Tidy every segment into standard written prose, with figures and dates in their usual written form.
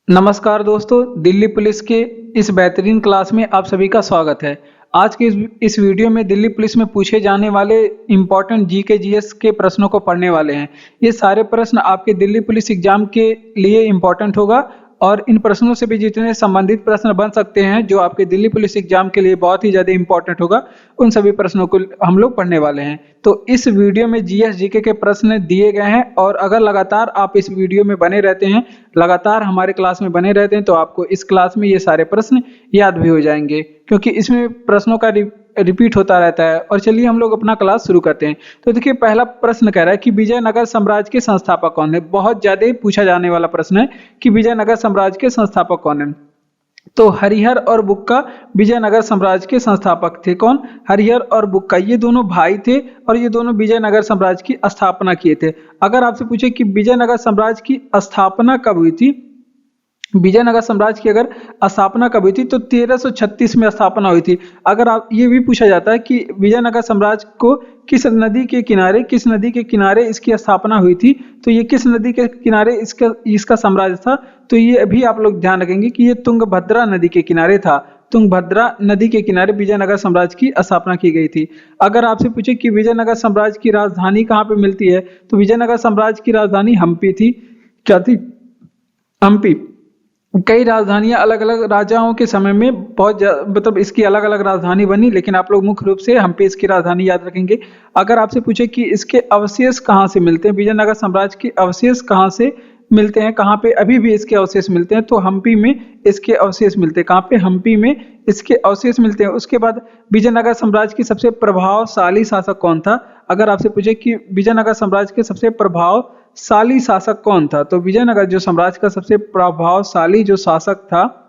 नमस्कार दोस्तों, दिल्ली पुलिस के इस बेहतरीन क्लास में आप सभी का स्वागत है। आज के इस वीडियो में दिल्ली पुलिस में पूछे जाने वाले इम्पोर्टेंट जीके जीएस के प्रश्नों को पढ़ने वाले हैं। ये सारे प्रश्न आपके दिल्ली पुलिस एग्जाम के लिए इम्पोर्टेंट होगा और इन प्रश्नों से भी जितने संबंधित प्रश्न बन सकते हैं जो आपके दिल्ली पुलिस एग्जाम के लिए बहुत ही ज़्यादा इम्पोर्टेंट होगा, उन सभी प्रश्नों को हम लोग पढ़ने वाले हैं। तो इस वीडियो में जीएस जीके के प्रश्न दिए गए हैं और अगर लगातार आप इस वीडियो में बने रहते हैं, लगातार हमारे क्लास में बने रहते हैं, तो आपको इस क्लास में ये सारे प्रश्न याद भी हो जाएंगे, क्योंकि इसमें प्रश्नों का रिपीट होता रहता है। और चलिए हम लोग अपना क्लास शुरू करते हैं। तो देखिए, पहला प्रश्न कह रहा है कि विजयनगर साम्राज्य के संस्थापक कौन है। बहुत ज्यादा पूछा जाने वाला प्रश्न है कि विजयनगर साम्राज्य के संस्थापक कौन है। तो हरिहर और बुक्का विजयनगर साम्राज्य के संस्थापक थे। कौन? हरिहर और बुक्का, ये दोनों भाई थे और ये दोनों विजयनगर साम्राज्य की स्थापना किए थे। अगर आपसे पूछे कि विजयनगर साम्राज्य की स्थापना कब हुई थी, विजयनगर साम्राज्य की अगर स्थापना कब हुई थी, तो 1336 में स्थापना हुई थी। अगर आप ये भी पूछा जाता है कि विजयनगर साम्राज्य को किस नदी के किनारे इसकी स्थापना हुई थी, तो ये किस नदी के किनारे इसका साम्राज्य था, तो ये भी आप लोग ध्यान रखेंगे कि ये तुंगभद्रा नदी के किनारे था। तुंगभद्रा नदी के किनारे विजयनगर साम्राज्य की स्थापना की गई थी। अगर आपसे पूछे कि विजयनगर साम्राज्य की राजधानी कहाँ पे मिलती है, तो विजयनगर साम्राज्य की राजधानी हम्पी थी। क्या थी? हम्पी। कई राजधानियां अलग अलग राजाओं के समय में मतलब इसकी अलग अलग राजधानी बनी, लेकिन आप लोग मुख्य रूप से हम्पी इसकी राजधानी याद रखेंगे। अगर आपसे पूछे कि इसके अवशेष कहाँ से मिलते हैं, विजयनगर साम्राज्य के अवशेष कहाँ से मिलते हैं, कहाँ पे अभी भी इसके अवशेष मिलते हैं, तो हम्पी में इसके अवशेष मिलते हैं। कहाँ पे? हम्पी में इसके अवशेष मिलते हैं। उसके बाद विजयनगर साम्राज्य की सबसे प्रभावशाली शासक कौन था। अगर आपसे पूछे कि विजयनगर साम्राज्य के सबसे प्रभावशाली शासक कौन था, तो विजयनगर जो साम्राज्य का सबसे प्रभावशाली जो शासक था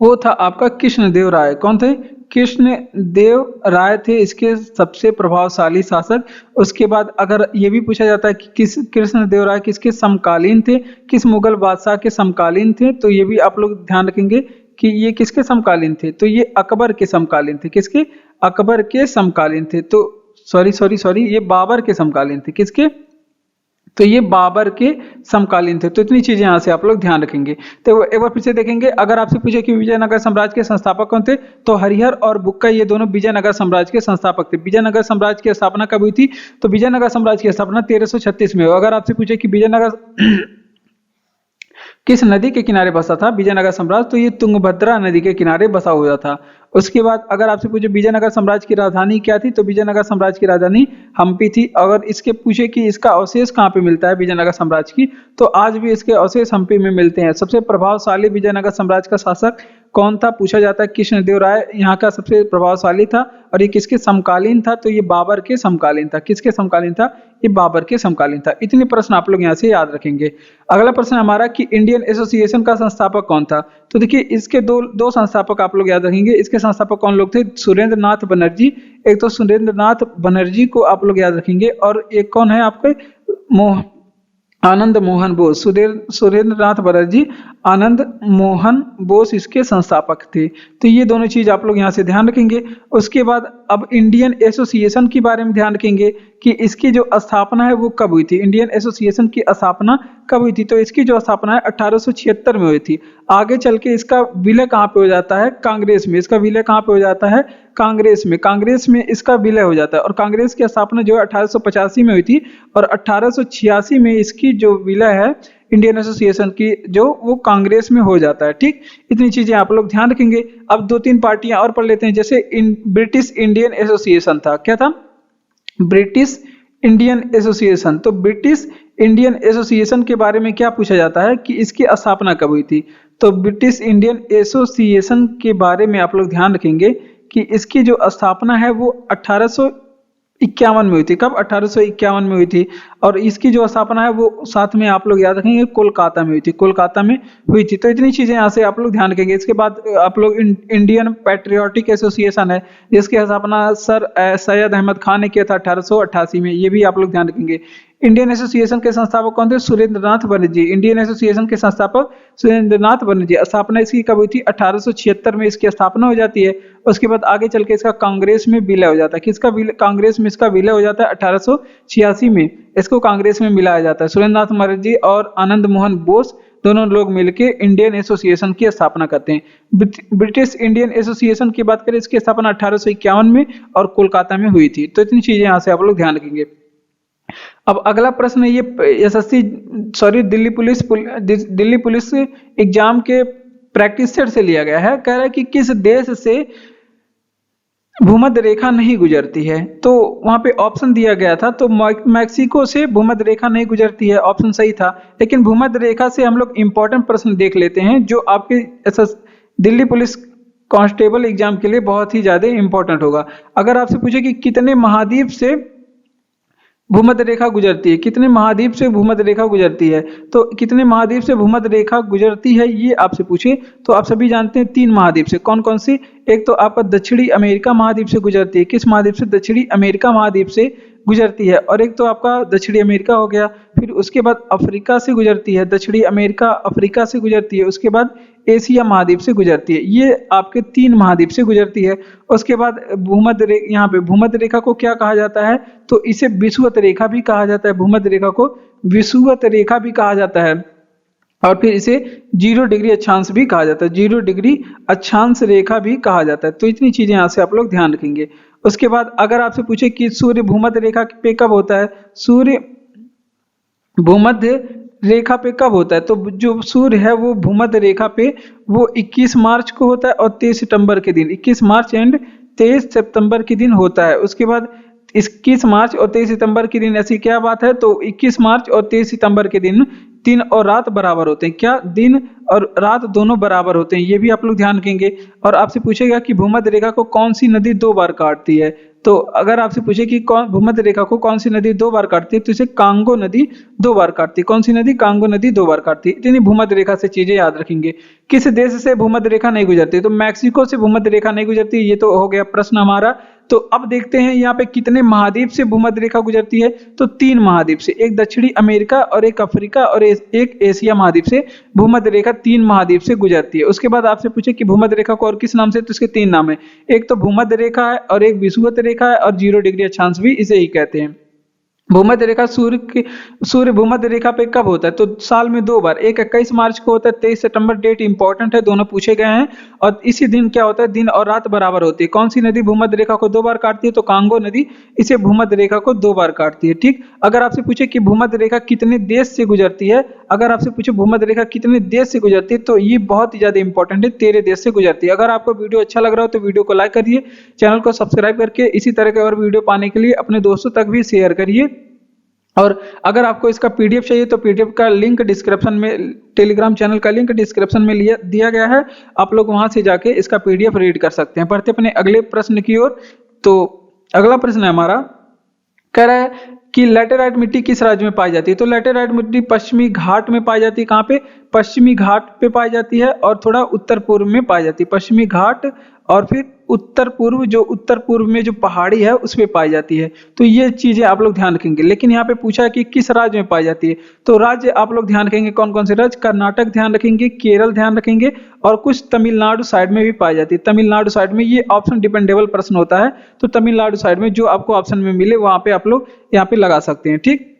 वो था आपका कृष्णदेव राय। कौन थे? कृष्णदेव राय थे इसके सबसे प्रभावशाली शासक। उसके बाद अगर ये भी पूछा जाता है कि कृष्णदेव राय किसके समकालीन थे, किस मुगल बादशाह के समकालीन थे, तो ये भी आप लोग ध्यान रखेंगे कि ये किसके समकालीन थे, तो ये अकबर के समकालीन थे। किसके? अकबर के समकालीन थे। तो सॉरी ये बाबर के समकालीन थे। किसके? तो ये बाबर के समकालीन थे। तो इतनी चीजें यहाँ से आप लोग ध्यान रखेंगे। तो एक बार फिर से देखेंगे, अगर आपसे पूछे कि विजयनगर साम्राज्य के संस्थापक कौन थे, तो हरिहर और बुक्का ये दोनों विजयनगर साम्राज्य के संस्थापक थे। विजयनगर साम्राज्य की स्थापना कब हुई थी, तो विजयनगर साम्राज्य की स्थापना 1336 में हुई। अगर आपसे पूछे कि विजयनगर किस नदी के किनारे बसा था विजयनगर साम्राज्य, तो ये तुंगभद्रा नदी के किनारे बसा हुआ था। उसके बाद अगर आपसे पूछे विजयनगर साम्राज्य की राजधानी क्या थी, तो विजयनगर साम्राज्य की राजधानी हम्पी थी। अगर इसके पूछे कि इसका अवशेष कहाँ पे मिलता है विजयनगर साम्राज्य की, तो आज भी इसके अवशेष हम्पी में मिलते हैं। सबसे प्रभावशाली विजयनगर साम्राज्य का शासक कौन था, पूछा जाता है। कृष्णदेव राय यहाँ का सबसे प्रभावशाली था और ये किसके समकालीन था, तो ये बाबर के समकालीन था। किसके समकालीन था? ये बाबर के समकालीन था। इतने प्रश्न आप लोग यहाँ से याद रखेंगे। अगला प्रश्न हमारा कि इंडियन एसोसिएशन का संस्थापक कौन था। तो देखिए, इसके दो संस्थापक आप लोग याद रखेंगे। इसके संस्थापक कौन लोग थे? सुरेंद्र नाथ बनर्जी। एक तो सुरेंद्र नाथ बनर्जी को आप लोग याद रखेंगे और एक कौन है आपके? आनंद मोहन बोस। सुरेंद्र नाथ बनर्जी, आनंद मोहन बोस इसके संस्थापक थे। तो ये दोनों चीज आप लोग यहाँ से ध्यान रखेंगे। उसके बाद अब इंडियन एसोसिएशन के बारे में ध्यान रखेंगे कि इसकी जो स्थापना है वो कब हुई थी। इंडियन एसोसिएशन की स्थापना कब हुई थी, तो इसकी जो स्थापना है 1876 में हुई थी। आगे चल के इसका विलय कहाँ पे हो जाता है? कांग्रेस में। इसका विलय कहाँ पे हो जाता है? कांग्रेस में। कांग्रेस में इसका विलय हो जाता है और कांग्रेस की स्थापना जो है 1885 में हुई थी और 1886 में इसकी जो विलय है इंडियन एसोसिएशन की जो वो कांग्रेस में हो जाता है। ठीक, इतनी चीजें आप लोग ध्यान रखेंगे। अब दो तीन पार्टियां और पढ़ लेते हैं। जैसे ब्रिटिश इंडियन एसोसिएशन था। क्या था? British Indian association. तो ब्रिटिश इंडियन एसोसिएशन के बारे में क्या पूछा जाता है कि इसकी स्थापना कब हुई थी, तो ब्रिटिश इंडियन एसोसिएशन के बारे में आप लोग ध्यान रखेंगे कि इसकी जो स्थापना है वो 1851 में हुई थी। कब? 1851 में हुई थी। और इसकी जो स्थापना है वो साथ में आप लोग याद रखेंगे कोलकाता में हुई थी। कोलकाता में हुई थी। तो इतनी चीजें यहाँ से आप लोग ध्यान रखेंगे। इसके बाद आप लोग इंडियन पैट्रियोटिक एसोसिएशन है जिसकी स्थापना सर सैयद अहमद खान ने किया था 1888 में। ये भी आप लोग ध्यान रखेंगे। इंडियन एसोसिएशन के संस्थापक कौन थे? सुरेंद्र नाथ बनर्जी। इंडियन एसोसिएशन के संस्थापक सुरेंद्र नाथ बनर्जी। स्थापना इसकी कब हुई थी? 1876 में इसकी स्थापना हो जाती है। उसके बाद आगे चल के इसका कांग्रेस में विलय हो जाता है। किसका विलय? कांग्रेस में इसका विलय हो जाता है 1886 में। इसको कांग्रेस में मिलाया जाता है। सुरेंद्र नाथ बनर्जी और आनंद मोहन बोस दोनों लोग मिलकर इंडियन एसोसिएशन की स्थापना करते हैं। ब्रिटिश इंडियन एसोसिएशन की बात करें, इसकी स्थापना 1851 में और कोलकाता में हुई थी। तो इतनी चीजें यहाँ से आप लोग ध्यान रखेंगे। अब अगला प्रश्न ये SSC sorry Delhi police exam के प्रैक्टिस सेट से लिया गया है। कह रहा है कि किस देश से भूमध्य रेखा नहीं गुजरती है। तो वहां पे ऑप्शन दिया गया था, तो मैक्सिको से भूमध्य रेखा नहीं गुजरती है, ऑप्शन सही था। लेकिन भूमध्य रेखा से हम लोग इंपॉर्टेंट प्रश्न देख लेते हैं जो आपके दिल्ली पुलिस कांस्टेबल एग्जाम के लिए बहुत ही ज्यादा इंपॉर्टेंट होगा। अगर आपसे पूछे कि कितने महाद्वीप से भूमध्य रेखा गुजरती है, कितने महाद्वीप से भूमध्य रेखा गुजरती है, तो कितने महाद्वीप से भूमध्य रेखा गुजरती है ये आपसे पूछे तो आप सभी जानते हैं 3 महाद्वीप से। कौन कौन सी? एक तो आपका दक्षिणी अमेरिका महाद्वीप से गुजरती है। किस महाद्वीप से? दक्षिणी अमेरिका महाद्वीप से गुजरती है। और एक तो आपका दक्षिणी अमेरिका हो गया, फिर उसके बाद अफ्रीका से गुजरती है, दक्षिणी अमेरिका अफ्रीका से गुजरती है, उसके बाद एशिया महाद्वीप से गुजरती है। ये आपके 3 महाद्वीप से गुजरती है। उसके बाद यहाँ पे भूमध्य रेखा को क्या कहा जाता है? तो इसे विषुवत रेखा भी कहा जाता है। भूमध्य रेखा को विषुवत रेखा भी कहा जाता है और फिर इसे 0 डिग्री अक्षांश भी कहा जाता है। 0 डिग्री अक्षांश रेखा भी कहा जाता है। तो इतनी चीजें यहाँ से आप लोग ध्यान रखेंगे। उसके बाद अगर आपसे पूछे कि सूर्य भूमध्य रेखा पे कब होता है, सूर्य भूमध्य रेखा पे कब होता है, तो जो सूर्य है वो भूमध्य रेखा पे वो 21 मार्च को होता है और 23 सितंबर के दिन, 21 मार्च एंड 23 सितंबर के दिन होता है। उसके बाद 21 मार्च और 23 सितंबर के दिन ऐसी क्या बात है, तो 21 मार्च और 23 सितंबर के दिन दिन और रात बराबर होते हैं। क्या? दिन और रात दोनों बराबर होते हैं, ये भी आप लोग ध्यान रखेंगे। और आपसे पूछेगा कि भूमध्य रेखा को कौन सी नदी 2 बार काटती है, तो अगर आपसे पूछे कि कौन भूमध्य रेखा को कौन सी नदी 2 बार काटती है, तो इसे कांगो नदी 2 बार काटती है। कौन सी नदी? कांगो नदी 2 बार काटती है। इतनी भूमध्य रेखा से चीजें याद रखेंगे। किस देश से भूमध्य रेखा नहीं गुजरती, तो मैक्सिको से भूमध्य रेखा नहीं गुजरती। ये तो हो गया प्रश्न हमारा। तो अब देखते हैं यहाँ पे कितने महाद्वीप से भूमध्य रेखा गुजरती है, तो 3 महाद्वीप से, एक दक्षिणी अमेरिका और एक अफ्रीका और एक एशिया महाद्वीप से भूमध्य रेखा 3 महाद्वीप से गुजरती है। उसके बाद आपसे पूछे कि भूमध्य रेखा को और किस नाम से, तो इसके 3 नाम है। एक तो भूमध्य रेखा है और एक विषुवत रेखा है और 0 डिग्री अक्षांश भी इसे ही कहते हैं। भूमध्य रेखा सूर्य भूमध्य रेखा पे कब होता है, तो साल में 2 बार, एक 21 मार्च को होता है, 23 सितंबर डेट इंपॉर्टेंट है, दोनों पूछे गए हैं। और इसी दिन क्या होता है, दिन और रात बराबर होती है। कौन सी नदी भूमध्य रेखा को 2 बार काटती है, तो कांगो नदी इसे भूमध्य रेखा को 2 बार काटती है। ठीक। अगर आपसे पूछे कि भूमध्य रेखा कितने देश से गुजरती है, अगर आपसे पूछे भूमध्य रेखा कितने देश से गुजरती है, तो ये बहुत ही ज्यादा इंपॉर्टेंट है, 13 देश से गुजरती है। अगर आपको वीडियो अच्छा लग रहा हो तो वीडियो को लाइक करिए, चैनल को सब्सक्राइब करके इसी तरह के और वीडियो पाने के लिए अपने दोस्तों तक भी शेयर करिए। और अगर आपको इसका पीडीएफ चाहिए तो पीडीएफ का लिंक डिस्क्रिप्शन में, टेलीग्राम चैनल का लिंक डिस्क्रिप्शन में दिया गया है, आप लोग वहां से जाके इसका पीडीएफ रीड कर सकते हैं। बढ़ते अपने अगले प्रश्न की ओर। तो अगला प्रश्न है हमारा, कह रहा है कि लैटेराइट मिट्टी किस राज्य में पाई जाती है, तो लैटेराइट मिट्टी पश्चिमी घाट में पाई जाती है। कहाँ पे? पश्चिमी घाट पे पाई जाती है और थोड़ा उत्तर पूर्व में पाई जाती है। पश्चिमी घाट और फिर उत्तर पूर्व, जो उत्तर पूर्व में जो पहाड़ी है उसमें पाई जाती है। तो ये चीजें आप लोग ध्यान रखेंगे। लेकिन यहाँ पे पूछा है कि किस राज्य में पाई जाती है, तो राज्य आप लोग ध्यान रखेंगे कौन कौन से राज्य, कर्नाटक ध्यान रखेंगे, केरल ध्यान रखेंगे और कुछ तमिलनाडु साइड में भी पाई जाती है। तमिलनाडु साइड में, ये ऑप्शन डिपेंडेबल प्रश्न होता है, तो तमिलनाडु साइड में जो आपको ऑप्शन में मिले वहां पे आप लोग यहाँ पे लगा सकते हैं। ठीक।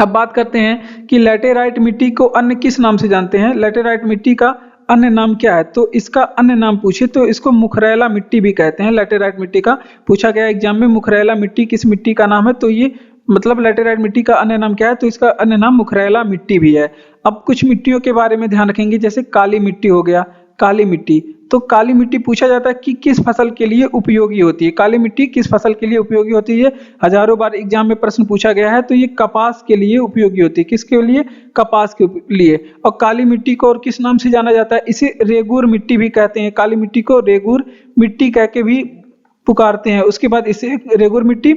अब बात करते हैं कि लैटेराइट मिट्टी को अन्य किस नाम से जानते हैं। लैटेराइट मिट्टी का अन्य नाम क्या है, तो इसका अन्य नाम पूछे तो इसको मुखरैला मिट्टी भी कहते हैं। लैटेराइट मिट्टी का पूछा गया एग्जाम में, मुखरैला मिट्टी किस मिट्टी का नाम है, तो ये मतलब लैटेराइट मिट्टी का अन्य नाम क्या है, तो इसका अन्य नाम मुखरैला मिट्टी भी है। अब कुछ मिट्टियों के बारे में ध्यान रखेंगे, जैसे काली मिट्टी हो गया, काली मिट्टी, तो काली मिट्टी पूछा जाता है कि किस फसल के लिए उपयोगी होती है। काली मिट्टी किस फसल के लिए उपयोगी होती है, हजारों बार एग्जाम में प्रश्न पूछा गया है, तो ये कपास के लिए उपयोगी होती है। किसके लिए? कपास के लिए। और काली मिट्टी को और किस नाम से जाना जाता है, इसे रेगूर मिट्टी भी कहते हैं। काली मिट्टी को रेगूर मिट्टी कह के भी पुकारते हैं। उसके बाद इसे रेगूर मिट्टी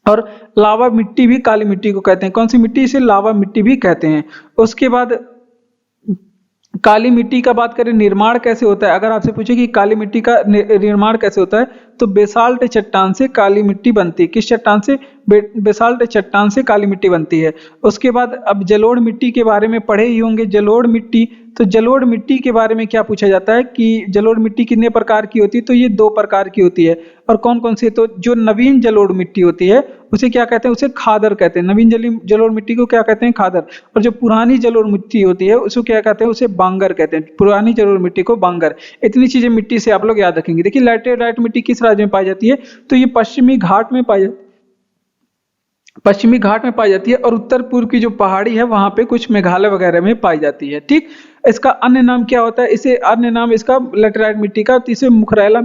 और लावा मिट्टी भी काली मिट्टी को कहते हैं। कौन सी मिट्टी? इसे लावा मिट्टी भी कहते हैं। उसके बाद काली मिट्टी का बात करें, निर्माण कैसे होता है, अगर आपसे पूछे कि काली मिट्टी का निर्माण कैसे होता है, तो बेसाल्ट चट्टान से काली मिट्टी बनती है। किस चट्टान से? बेसाल्ट चट्टान से काली मिट्टी बनती है। उसके बाद अब जलोढ़ मिट्टी के बारे में पढ़े ही होंगे। जलोढ़ मिट्टी, तो जलोढ़ मिट्टी के बारे में क्या पूछा जाता है कि जलोढ़ मिट्टी कितने प्रकार की होती है, तो ये 2 प्रकार की होती है। और कौन कौन सी? तो जो नवीन जलोढ़ मिट्टी होती है उसे क्या कहते हैं? उसे खादर कहते हैं। नवीन जलोढ़ मिट्टी को क्या कहते हैं? खादर। और जो पुरानी जलोढ़ मिट्टी होती है उसको क्या कहते हैं? उसे बांगर कहते हैं। पुरानी जलोढ़ मिट्टी को बांगर। इतनी चीजें मिट्टी से आप लोग याद रखेंगे। देखिए लैटेराइट मिट्टी किस राज्य में पाई जाती है? तो ये पश्चिमी घाट में पाई जाती है और उत्तर पूर्व की जो पहाड़ी है वहां पे कुछ मेघालय वगैरह में पाई जाती है। ठीक, इसका अन्य नाम क्या होता है? इसे अन्य नाम इसका लैटेराइट मिट्टी का, इसे मुखरैला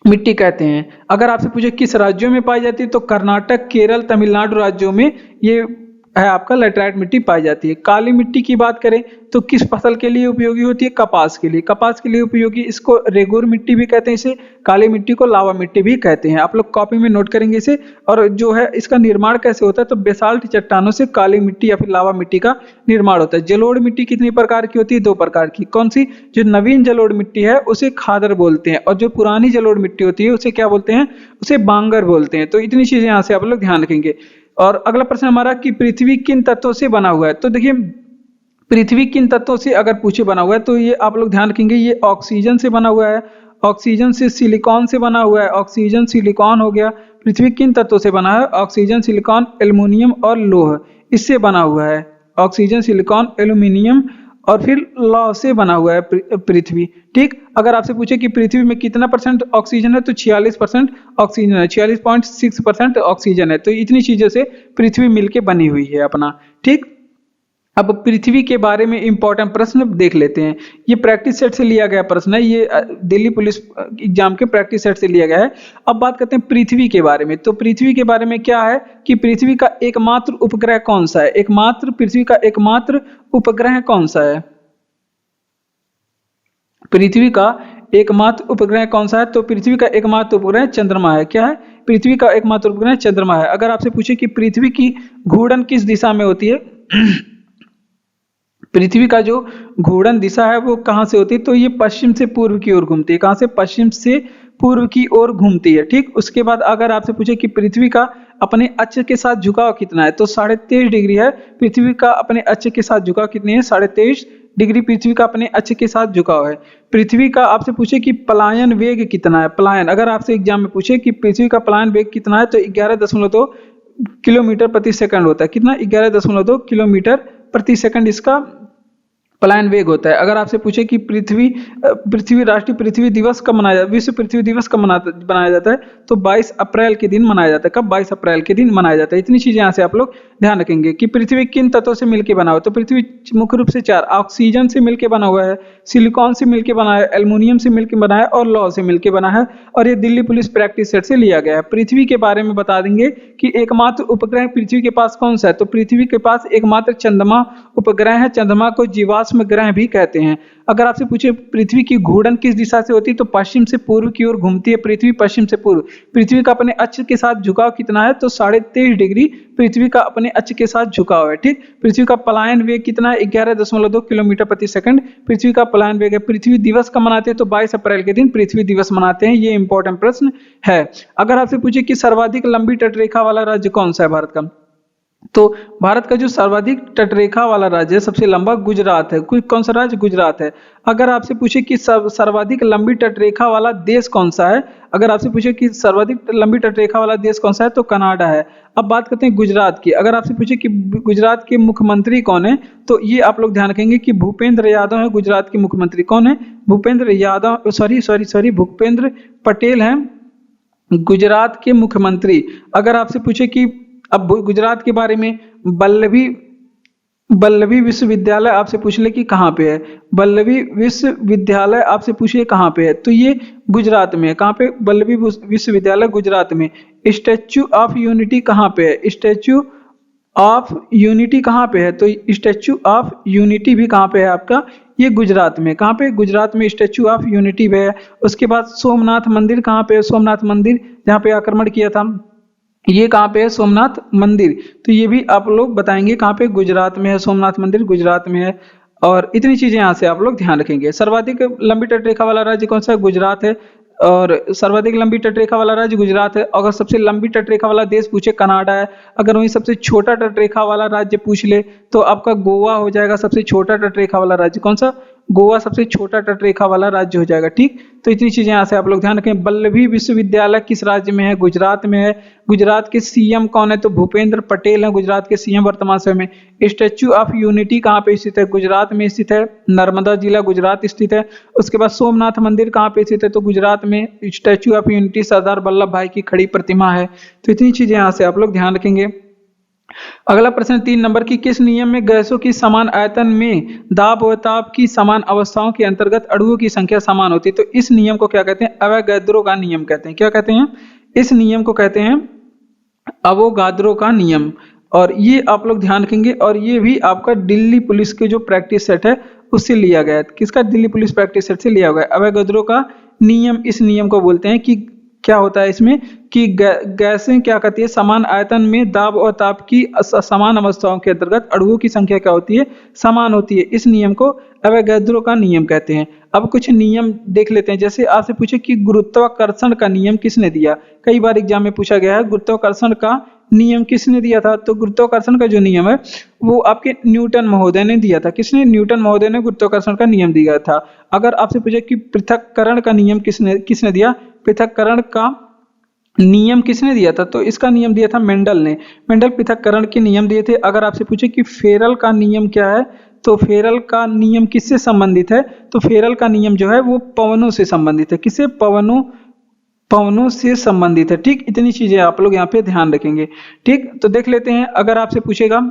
मिट्टी कहते हैं। अगर आपसे पूछे किस राज्यों में पाई जाती है, तो कर्नाटक, केरल, तमिलनाडु राज्यों में ये है आपका लैटेराइट मिट्टी पाई जाती है। काली मिट्टी की बात करें तो किस फसल के लिए उपयोगी होती है? कपास के लिए। कपास के लिए उपयोगी, इसको रेगुर मिट्टी भी कहते हैं। इसे काली मिट्टी को लावा मिट्टी भी कहते हैं। आप लोग कॉपी में नोट करेंगे इसे। और जो है इसका निर्माण कैसे होता है? तो बेसाल्ट चट्टानों से काली मिट्टी या फिर लावा मिट्टी का निर्माण होता है। जलोढ़ मिट्टी कितनी प्रकार की होती है? 2 प्रकार की। कौन सी? जो नवीन जलोढ़ मिट्टी है उसे खादर बोलते हैं, और जो पुरानी जलोढ़ मिट्टी होती है उसे क्या बोलते हैं? उसे बांगर बोलते हैं। तो इतनी चीजें यहाँ से आप लोग ध्यान रखेंगे। और अगला प्रश्न हमारा कि पृथ्वी किन तत्वों से बना हुआ है? तो देखिए पृथ्वी किन तत्वों से अगर पूछे बना हुआ है तो ये आप लोग ध्यान रखेंगे, ये ऑक्सीजन से बना हुआ है, ऑक्सीजन से सिलिकॉन से बना हुआ है। ऑक्सीजन सिलिकॉन हो गया। पृथ्वी किन तत्वों से बना है? ऑक्सीजन सिलिकॉन एल्युमिनियम और लोह, इससे बना हुआ है। ऑक्सीजन सिलिकॉन एल्युमिनियम और फिर लौह से बना हुआ है पृथ्वी। ठीक, अगर आपसे पूछे कि पृथ्वी में कितना % ऑक्सीजन है, तो 46% ऑक्सीजन है, 46.6% ऑक्सीजन है। तो इतनी चीजों से पृथ्वी मिलके बनी हुई है अपना। ठीक, अब पृथ्वी के बारे में इंपॉर्टेंट प्रश्न देख लेते हैं। ये प्रैक्टिस सेट से लिया गया प्रश्न है, ये दिल्ली पुलिस एग्जाम के प्रैक्टिस सेट से लिया गया है। अब बात करते हैं पृथ्वी के बारे में। तो पृथ्वी के बारे में क्या है कि पृथ्वी का एकमात्र उपग्रह कौन सा है? पृथ्वी का एकमात्र उपग्रह कौन सा है? पृथ्वी का एकमात्र उपग्रह कौन सा है? तो पृथ्वी का एकमात्र उपग्रह चंद्रमा है। क्या है? पृथ्वी का एकमात्र उपग्रह चंद्रमा है। अगर आपसे पूछे कि पृथ्वी की घूर्णन किस दिशा में होती है, पृथ्वी का जो घूर्णन दिशा है वो कहां से होती है? तो ये पश्चिम से पूर्व की ओर घूमती है। कहां से? पश्चिम से पूर्व की ओर घूमती है। ठीक, उसके बाद अगर आपसे पूछे कि पृथ्वी का अपने अक्ष के साथ झुकाव कितना है, तो 23.5 डिग्री है। पृथ्वी का अपने अक्ष के साथ झुकाव कितनी है? 23.5 डिग्री पृथ्वी का अपने अक्ष के साथ झुकाव है। पृथ्वी का आपसे पूछे कि पलायन वेग कितना है? पलायन, अगर आपसे एग्जाम में पूछे कि पृथ्वी का पलायन वेग कितना है, तो 11.2 किलोमीटर प्रति सेकंड होता है। कितना? 11.2 किलोमीटर प्रति सेकंड इसका पलायन वेग होता है। अगर आपसे पूछे कि राष्ट्रीय पृथ्वी दिवस कब मनाया जाता है, विश्व पृथ्वी दिवस कब मनाया जाता है, तो 22 अप्रैल के दिन मनाया जाता है। कब? 22 अप्रैल के दिन मनाया जाता है। इतनी चीजें यहाँ से आप लोग ध्यान रखेंगे कि पृथ्वी किन तत्वों से मिलकर बना हुआ है। तो पृथ्वी मुख्य रूप से 4, ऑक्सीजन से मिलकर बना हुआ है, सिलिकॉन से मिलकर बना है, एल्युमिनियम से मिलकर बना है और लौह से मिलकर बना है। और ये दिल्ली पुलिस प्रैक्टिस सेट से लिया गया है। पृथ्वी के बारे में बता देंगे कि एकमात्र उपग्रह पृथ्वी के पास कौन सा है, तो पृथ्वी के पास एकमात्र चंद्रमा उपग्रह है। चंद्रमा को जीवाश्म ग्रह भी कहते हैं। अगर आपसे पूछे पृथ्वी की घूर्णन किस दिशा से होती है, तो पश्चिम से पूर्व की ओर घूमती है पृथ्वी, पश्चिम से पूर्व। पृथ्वी का अपने अक्ष के साथ झुकाव कितना है, तो 23.5 डिग्री पृथ्वी का अपने अक्ष के साथ झुकाव है। ठीक, पृथ्वी का पलायन वेग कितना है? 11.2 किलोमीटर प्रति सेकंड पृथ्वी का पलायन वेग है। पृथ्वी दिवस कब मनाते हैं, तो 22 अप्रैल के दिन पृथ्वी दिवस मनाते हैं। ये इंपॉर्टेंट प्रश्न है। अगर आपसे पूछे कि सर्वाधिक लंबी तटरेखा वाला राज्य कौन सा है भारत का, तो भारत का जो सर्वाधिक तटरेखा वाला राज्य है, सबसे लंबा, गुजरात है। कौन सा राज्य? गुजरात है। अगर आपसे पूछे कि सर्वाधिक लंबी तटरेखा वाला देश कौन सा है, अगर आपसे पूछे कि सर्वाधिक लंबी तटरेखा वाला देश कौन सा है, तो कनाडा है। अब बात करते हैं गुजरात की। अगर आपसे पूछे कि गुजरात के मुख्यमंत्री कौन है, तो ये आप लोग ध्यान रखेंगे कि भूपेंद्र यादव है गुजरात के मुख्यमंत्री। कौन है? भूपेंद्र यादव, भूपेंद्र पटेल हैं गुजरात के मुख्यमंत्री। अगर आपसे पूछे कि अब गुजरात के बारे में, वल्लभी विश्वविद्यालय आपसे पूछ ले कि कहाँ पे है, वल्लभी विश्वविद्यालय आपसे पूछिए कहाँ पे है, तो ये गुजरात में है। कहाँ पे? वल्लभी विश्वविद्यालय गुजरात में। स्टैच्यू ऑफ यूनिटी कहाँ पे है? स्टैच्यू ऑफ यूनिटी कहाँ पे है, तो स्टैच्यू ऑफ यूनिटी भी कहाँ पे है आपका? ये गुजरात में। कहाँ पे? गुजरात में स्टैच्यू ऑफ यूनिटी पे है। उसके बाद सोमनाथ मंदिर कहाँ पे है? सोमनाथ मंदिर जहाँ पे आक्रमण किया था, ये कहाँ पे है? सोमनाथ मंदिर। तो ये भी आप लोग बताएंगे कहाँ पे? गुजरात में है। सोमनाथ मंदिर गुजरात में है। और इतनी चीजें यहाँ से आप लोग ध्यान रखेंगे। सर्वाधिक लंबी तटरेखा वाला राज्य कौन सा है? गुजरात है। और सर्वाधिक लंबी तटरेखा वाला राज्य गुजरात है। अगर सबसे लंबी तटरेखा वाला देश पूछे कनाडा है। अगर वहीं सबसे छोटा तटरेखा वाला राज्य पूछ ले तो आपका गोवा हो जाएगा सबसे छोटा तटरेखा वाला राज्य। कौन सा? गोवा सबसे छोटा तटरेखा वाला राज्य हो जाएगा। ठीक, तो इतनी चीजें यहाँ से आप लोग ध्यान रखें। वल्लभी विश्वविद्यालय किस राज्य में है? गुजरात में है। गुजरात के सीएम कौन है? तो भूपेंद्र पटेल है गुजरात के सीएम वर्तमान समय में। स्टैच्यू ऑफ यूनिटी कहाँ पे स्थित है? गुजरात में स्थित है। नर्मदा जिला गुजरात स्थित है। उसके बाद सोमनाथ मंदिर कहाँ पे स्थित है? तो गुजरात में। Statue of unity Sardar Vallabh भाई की खड़ी प्रतिमा है। तो इतनी चीजें यहाँ से आप लोग ध्यान रखेंगे। अगला प्रश्न 3 नंबर की, किस नियम में गैसों की समान आयतन में दाब व ताप की समान अवस्थाओं के अंतर्गत अणुओं की संख्या समान होती है? तो इस नियम को क्या कहते हैं? अवोगाद्रो का नियम कहते हैं। क्या कहते हैं? इस नियम को कहते हैं अवोगाद्रो का नियम। और ये आप लोग ध्यान रखेंगे। और ये भी आपका दिल्ली पुलिस के जो प्रैक्टिस सेट है उससे लिया गया है। किसका? दिल्ली पुलिस प्रैक्टिस सेट से लिया गया है। अवोगाद्रो का नियम, इस नियम को बोलते हैं कि क्या होता है इसमें कि गैसें क्या करती है? समान आयतन में दाब और ताप की समान अवस्थाओं के अंतर्गत अणुओं की संख्या क्या होती है? समान होती है। इस नियम को अवोगाद्रो का नियम कहते हैं। अब कुछ नियम देख लेते हैं। जैसे आपसे पूछे कि गुरुत्वाकर्षण का नियम किसने दिया? कई बार एग्जाम में पूछा गया है गुरुत्वाकर्षण का नियम किसने दिया था? तो गुरुत्वाकर्षण का जो नियम है वो आपके न्यूटन महोदय ने दिया था। किसने? न्यूटन महोदय ने गुरुत्वाकर्षण का नियम दिया था। अगर आपसे पूछे कि पृथक्करण का नियम किसने दिया? पृथक्करण का नियम किसने दिया था? तो इसका नियम दिया था मेंडल ने। मेंडल पृथक्करण के नियम दिए थे। अगर आपसे पूछे कि फेरल का नियम क्या है? तो फेरल का नियम किससे संबंधित है? तो फेरल का नियम जो है वो पवनों से संबंधित है। किससे? पवनों से संबंधित है। ठीक, इतनी चीजें आप लोग यहाँ पे ध्यान रखेंगे। ठीक, तो देख लेते हैं। अगर आपसे पूछेगा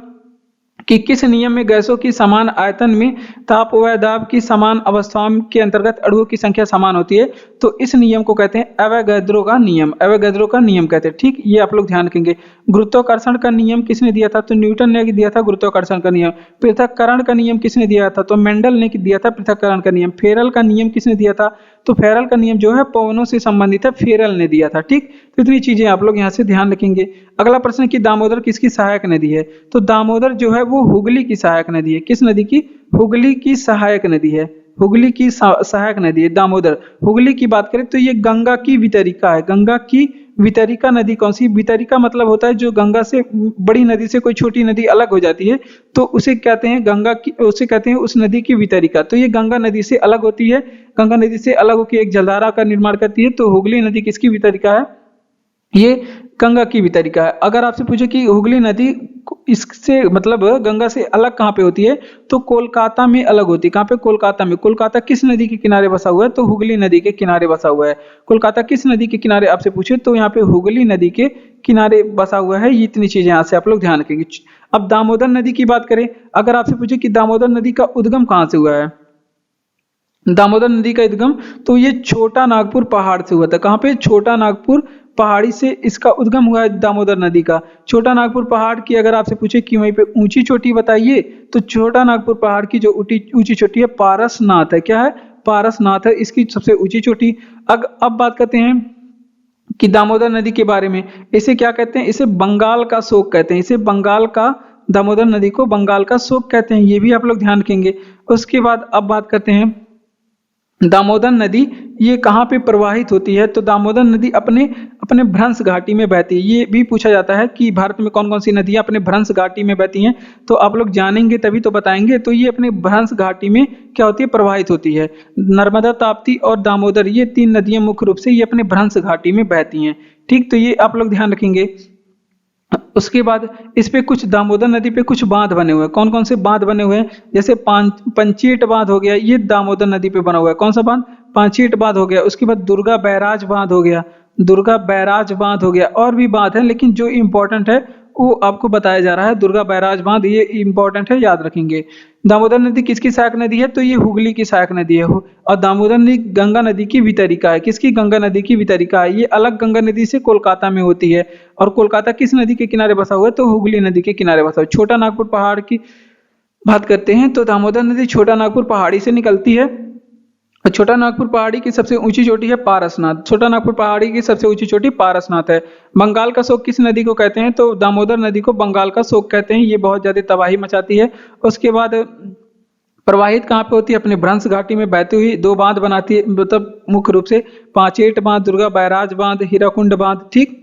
कि किस नियम में गैसों की समान आयतन में ताप व दाब की समान अवस्थाओं के अंतर्गत अणुओं की संख्या समान होती है? तो इस नियम को कहते हैं अवोगाद्रो का नियम। अवोगाद्रो का नियम कहते हैं। ठीक, ये आप लोग ध्यान रखेंगे। गुरुत्वाकर्षण का नियम किसने दिया था? तो न्यूटन ने दिया था गुरुत्वाकर्षण का नियम। पृथक्करण का नियम किसने दिया था? तो मेंडल ने दिया था पृथक्करण का नियम। फेरल का नियम किसने दिया था? तो फेरल का नियम जो है पवनों से संबंधित है, फेरल ने दिया था। ठीक, तो इतनी चीजें आप लोग यहाँ से ध्यान रखेंगे। अगला प्रश्न कि दामोदर किसकी सहायक नदी है? तो दामोदर जो है वो हुगली की सहायक नदी है। किस नदी की? हुगली की सहायक नदी है। हुगली की सहायक नदी है दामोदर। हुगली की बात करें तो ये गंगा की वितरिका है। गंगा की वितरिका नदी कौन सी? वितरिका मतलब होता है जो गंगा से, बड़ी नदी से कोई छोटी नदी अलग हो जाती है तो उसे कहते हैं गंगा की, उसे कहते हैं उस नदी की वितरिका। तो ये गंगा नदी से अलग होती है। गंगा नदी से अलग होकर एक जलधारा का निर्माण करती है। तो हुगली नदी किसकी वितरिका है? ये गंगा की वितरिका है। अगर आपसे पूछे कि हुगली नदी इससे मतलब गंगा से अलग कहाँ पे होती है? तो कोलकाता में अलग होती है। कहाँ पे? कोलकाता में। कोलकाता किस नदी के किनारे बसा हुआ है? तो हुगली नदी के किनारे बसा हुआ है। कोलकाता किस नदी के किनारे आपसे पूछे तो यहाँ पे हुगली नदी के किनारे बसा हुआ है। ये इतनी चीजें यहाँ से आप लोग ध्यान रखेंगे। अब दामोदर नदी की बात करें। अगर आपसे पूछे कि दामोदर नदी का उद्गम कहाँ से हुआ है? दामोदर नदी का उद्गम तो ये छोटा नागपुर पहाड़ से हुआ था। कहाँ पे? छोटा नागपुर पहाड़ी से इसका उद्गम हुआ है दामोदर नदी का। छोटा नागपुर पहाड़ की अगर आपसे पूछे कि वहीं पे ऊंची चोटी बताइए तो छोटा नागपुर पहाड़ की जो ऊंची चोटी है पारसनाथ है। क्या है? पारसनाथ है इसकी सबसे ऊंची चोटी। अब बात करते हैं कि दामोदर नदी के बारे में। इसे क्या कहते हैं? इसे बंगाल का शोक कहते हैं। इसे बंगाल का, दामोदर नदी को बंगाल का शोक कहते हैं। ये भी आप लोग ध्यान रखेंगे। उसके बाद अब बात करते हैं दामोदर नदी ये कहाँ पे प्रवाहित होती है? तो दामोदर नदी अपने भ्रंश घाटी में बहती है। ये भी पूछा जाता है कि भारत में कौन कौन सी नदियां अपने भ्रंश घाटी में बहती हैं। तो आप लोग जानेंगे तभी तो बताएंगे। तो ये अपने भ्रंश घाटी में क्या होती है? प्रवाहित होती है। नर्मदा, ताप्ती और दामोदर ये 3 नदियां मुख्य रूप से ये अपने भ्रंश घाटी में बहती हैं। ठीक, तो ये आप लोग ध्यान रखेंगे। उसके बाद इस पे कुछ दामोदर नदी पे कुछ बांध बने हुए हैं। कौन कौन से बांध बने हुए हैं? जैसे पंचेट बांध हो गया, ये दामोदर नदी पे बना हुआ है। कौन सा बांध? पंचेट बांध हो गया। उसके बाद दुर्गा बैराज बांध हो गया। दुर्गा बैराज बांध हो गया। और भी बांध है लेकिन जो इंपॉर्टेंट है वो आपको बताया जा रहा है। दुर्गा बैराज बांध ये इंपॉर्टेंट है, याद रखेंगे। दामोदर नदी किसकी सहायक नदी है? तो ये हुगली की सहायक नदी है। और दामोदर नदी गंगा नदी की वितरिका है। किसकी? गंगा नदी की वितरिका है। ये अलग गंगा नदी से कोलकाता में होती है। और कोलकाता किस नदी के किनारे बसा हुआ है? तो हुगली नदी के किनारे बसा हुआ है। छोटा नागपुर पहाड़ की बात करते हैं तो दामोदर नदी छोटा नागपुर पहाड़ी से निकलती है। छोटा नागपुर पहाड़ी की सबसे ऊंची चोटी है पारसनाथ। छोटा नागपुर पहाड़ी की सबसे ऊंची चोटी पारसनाथ है। बंगाल का शोक किस नदी को कहते हैं? तो दामोदर नदी को बंगाल का शोक कहते हैं। ये बहुत ज्यादा तबाही मचाती है। उसके बाद प्रवाहित कहाँ पे होती है? अपने भ्रंश घाटी में बहती हुई 2 बांध बनाती है, मतलब मुख्य रूप से पांचेट बांध, दुर्गा बैराज बांध, हीराकुंड बांध। ठीक,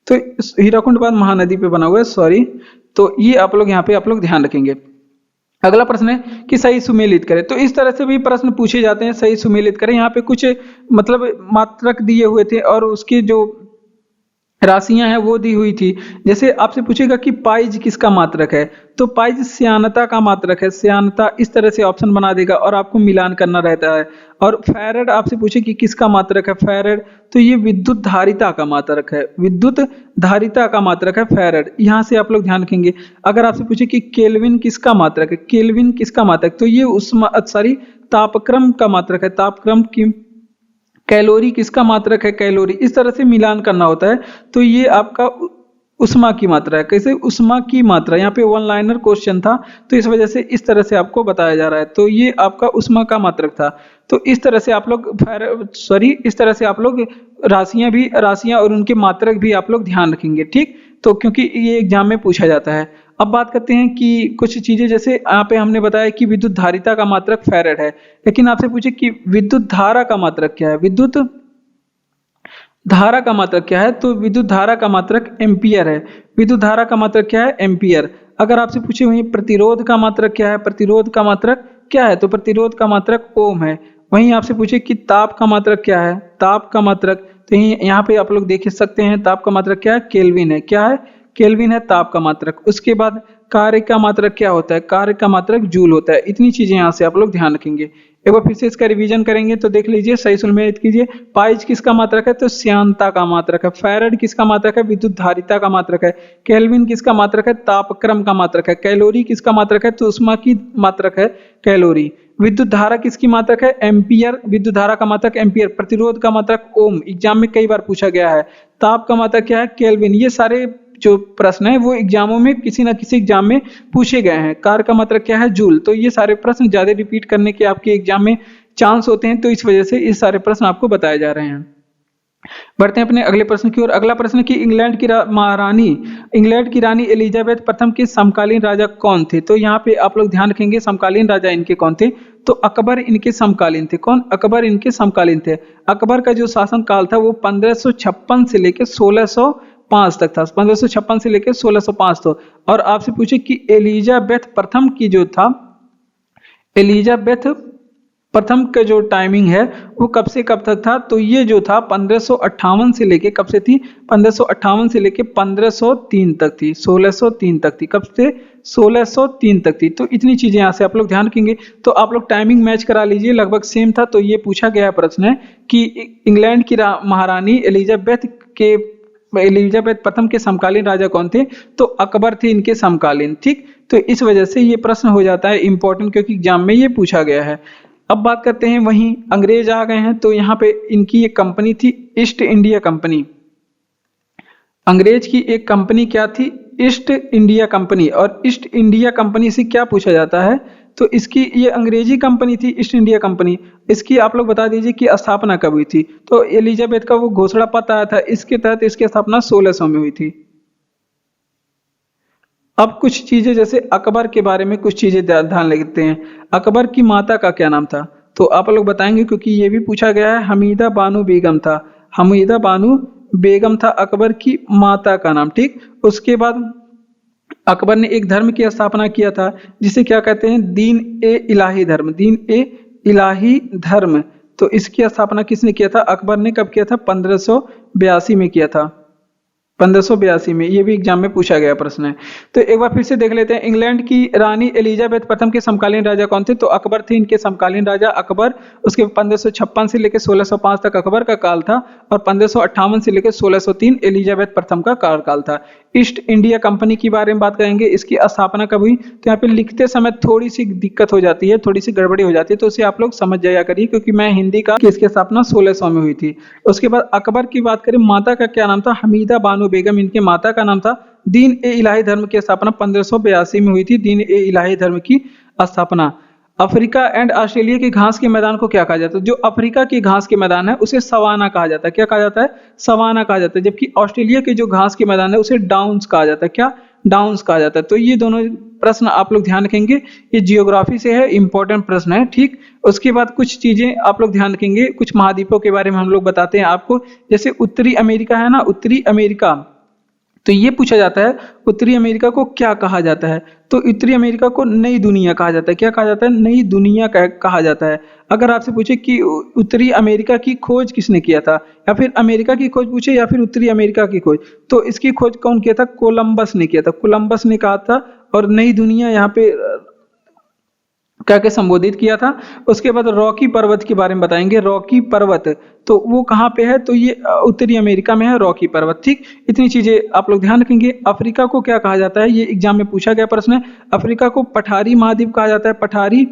तो हीराकुंड बांध महानदी पे बना हुआ है, सॉरी। तो ये आप लोग यहाँ पे आप लोग ध्यान रखेंगे। अगला प्रश्न है कि सही सुमेलित करें। तो इस तरह से भी प्रश्न पूछे जाते हैं, सही सुमेलित करें। यहाँ पे कुछ मतलब मात्रक दिए हुए थे और उसकी जो राशियां हैं वो दी हुई थी। जैसे आपसे पूछेगा कि पाइज किसका मात्रक है, तो पाइज श्यानता का मात्रक है, श्यानता। इस तरह से ऑप्शन बना देगा और आपको मिलान करना रहता है। और फैरड आपसे पूछे कि किसका मात्रक है, फैरड, तो ये विद्युत धारिता का मात्रक है, विद्युत धारिता का मात्रक है फैरड। यहाँ से आप लोग ध्यान रखेंगे। अगर आपसे पूछे कि केल्विन किसका मात्रक है, केल्विन किसका मात्रक, तो ये सॉरी तापक्रम का मात्रक है, तापक्रम की। कैलोरी किसका मात्रक है, कैलोरी। इस तरह से मिलान करना होता है। तो ये आपका उष्मा की मात्रा है। कैसे? उष्मा की मात्रा। यहाँ पे वन लाइनर क्वेश्चन था तो इस वजह से इस तरह से आपको बताया जा रहा है। तो ये आपका उष्मा का मात्रक था। तो इस तरह से आप लोग इस तरह से आप लोग राशियां और उनके मात्रक भी आप लोग ध्यान रखेंगे। ठीक, तो क्योंकि ये एग्जाम में पूछा जाता है। अब बात करते हैं कि कुछ चीजें, जैसे यहाँ पे हमने बताया कि विद्युत धारिता का मात्रक फैरेड है, लेकिन आपसे पूछे कि विद्युत धारा का मात्रक क्या है, विद्युत धारा का मात्रक क्या है, तो विद्युत धारा का मात्रक एम्पियर है। विद्युत धारा का मात्रक क्या है, एम्पियर। अगर आपसे पूछे वहीं प्रतिरोध का मात्रक क्या है, प्रतिरोध का मात्रक क्या है, तो प्रतिरोध का मात्रक ओम है। वहीं आपसे पूछे कि ताप का मात्रक क्या है, ताप का मात्रक, तो यहाँ पे आप लोग देख सकते हैं ताप का मात्रक क्या है, केल्विन है। क्या है? केल्विन है ताप का मात्रक। उसके बाद कार्य का मात्रक क्या होता है, कार्य का मात्रक जूल होता है। इतनी चीजें यहाँ से आप लोग ध्यान रखेंगे। एक बार फिर से इसका रिवीजन करेंगे तो देख लीजिए, सही सुमेलित कीजिए। पाइज किसका मात्रक है, तो श्यानता का मात्रक है। फैरड किसका मात्रक है, विद्युत धारिता का मात्रक है। केल्विन किसका मात्रक है, तापक्रम का मात्रक है। कैलोरी किसका मात्रक है, तो उष्मा की मात्रक है कैलोरी। विद्युत धारा किसकी मात्रक है, एम्पियर। विद्युत धारा का मात्रक एम्पियर। प्रतिरोध का मात्रक ओम, एग्जाम में कई बार पूछा गया है। ताप का मात्रक क्या है, केल्विन। ये सारे जो प्रश्न है वो एग्जामों में किसी ना किसी एग्जाम में पूछे गए हैं। कार का मतलब क्या है, जूल। तो ये सारे प्रश्न ज्यादा रिपीट करने के आपके एग्जाम में चांस होते हैं, तो इस वजह से ये सारे प्रश्न आपको बताए जा रहे हैं। बढ़ते हैं अपने अगले प्रश्न की ओर। अगला प्रश्न कि इंग्लैंड की रानी एलिजाबेथ प्रथम के समकालीन राजा कौन थे। तो यहाँ पे आप लोग ध्यान रखेंगे समकालीन राजा इनके कौन थे, तो अकबर इनके समकालीन थे। कौन? अकबर इनके समकालीन थे। अकबर का जो शासन काल था वो 1556 से लेकर 1605 तक था। 1556 से लेकर 1605 तक। और आपसे पूछे कि एलिजाबेथ प्रथम की जो था, एलिजाबेथ प्रथम का जो टाइमिंग है वो कब से कब तक था, तो ये जो था 1558 से लेके कब से थी, 1558 से लेके 1503 तक थी, 1603 तक थी। कब से? 1603 तक थी। तो इतनी चीजें यहाँ से आप लोग ध्यान रखेंगे। तो आप लोग टाइमिंग मैच करा लीजिए, लगभग सेम था। तो ये पूछा गया प्रश्न है कि इंग्लैंड की महारानी एलिजाबेथ प्रथम के समकालीन राजा कौन थे, तो अकबर थे इनके समकालीन। ठीक, तो इस वजह से ये प्रश्न हो जाता है इंपॉर्टेंट, क्योंकि एग्जाम में ये पूछा गया है। अब बात करते हैं, वहीं अंग्रेज आ गए हैं। तो यहाँ पे इनकी एक कंपनी थी ईस्ट इंडिया कंपनी। अंग्रेज की एक कंपनी क्या थी, ईस्ट इंडिया कंपनी। और ईस्ट इंडिया कंपनी से क्या पूछा जाता है, तो इसकी ये अंग्रेजी कंपनी थी ईस्ट इंडिया कंपनी। इसकी आप लोग बता दीजिए कि स्थापना कब हुई थी। तो एलिजाबेथ का वो घोषणा पत्र आया था, इसके तहत इसकी स्थापना 1600 में हुई थी। अब कुछ चीजें, जैसे अकबर के बारे में कुछ चीजें ध्यान लेते हैं। अकबर की माता का क्या नाम था, तो आप लोग बताएंगे, क्योंकि ये भी पूछा गया है। हमीदा बानो बेगम था, हमीदा बानो बेगम था अकबर की माता का नाम। ठीक, उसके बाद अकबर ने एक धर्म की स्थापना किया था जिसे क्या कहते हैं, दीन ए इलाही धर्म, दीन ए इलाही धर्म। तो इसकी स्थापना किसने किया था, अकबर ने। कब किया था, 1582 में किया था, 1582 में। ये भी एग्जाम में पूछा गया प्रश्न है। तो एक बार फिर से देख लेते हैं, इंग्लैंड की रानी एलिजाबेथ प्रथम के समकालीन राजा कौन थे, तो अकबर थे इनके समकालीन राजा अकबर। उसके 1556 से लेकर 1605 तक अकबर का काल था, और 1558 से लेकर 1603 एलिजाबेथ प्रथम का कार्यकाल था। ईस्ट इंडिया कंपनी के बारे में बात करेंगे, इसकी स्थापना कब हुई, तो यहाँ पे लिखते समय थोड़ी सी दिक्कत हो जाती है, थोड़ी सी गड़बड़ी हो जाती है, तो उसे आप लोग समझ जाया करिए, क्योंकि मैं हिंदी का, इसकी स्थापना 1600 में हुई थी। उसके बाद अकबर की बात करें, माता का क्या नाम था, हमीदा बानो बेगम इनके माता का नाम था। दीन ए इलाही धर्म की स्थापना 1582 में हुई थी, दीन ए इलाही धर्म की स्थापना। अफ्रीका एंड ऑस्ट्रेलिया के घास के मैदान को क्या कहा जाता है, जो अफ्रीका के घास के मैदान है उसे सवाना कहा जाता है। क्या कहा जाता है, सवाना कहा जाता है। जबकि ऑस्ट्रेलिया के जो घास के मैदान है उसे डाउन्स कहा जाता है। क्या, डाउन्स कहा जाता है। तो ये दोनों प्रश्न आप लोग ध्यान रखेंगे, ये जियोग्राफी से है, इंपॉर्टेंट प्रश्न है, ठीक। उसके बाद कुछ चीजें आप लोग ध्यान रखेंगे, कुछ महाद्वीपों के बारे में हम लोग बताते हैं आपको। जैसे उत्तरी अमेरिका है ना, उत्तरी अमेरिका, तो ये पूछा जाता है उत्तरी अमेरिका को क्या कहा जाता है। तो उत्तरी अमेरिका को नई दुनिया कहा जाता है। क्या कहा जाता है? नई दुनिया कहा जाता है। अगर आपसे पूछे कि उत्तरी अमेरिका की खोज किसने किया था, या फिर अमेरिका की खोज पूछे या फिर उत्तरी अमेरिका की खोज, तो इसकी खोज कौन किया था? कोलंबस ने किया था। कोलंबस ने कहा था, और नई दुनिया यहाँ पे क्या क्या संबोधित किया था। उसके बाद रॉकी पर्वत के बारे में बताएंगे। रॉकी पर्वत तो वो कहाँ पे है? तो ये उत्तरी अमेरिका में है रॉकी पर्वत, ठीक। इतनी चीजें आप लोग ध्यान रखेंगे। अफ्रीका को क्या कहा जाता है? ये एग्जाम में पूछा गया प्रश्न है। अफ्रीका को पठारी महाद्वीप कहा जाता है, पठारी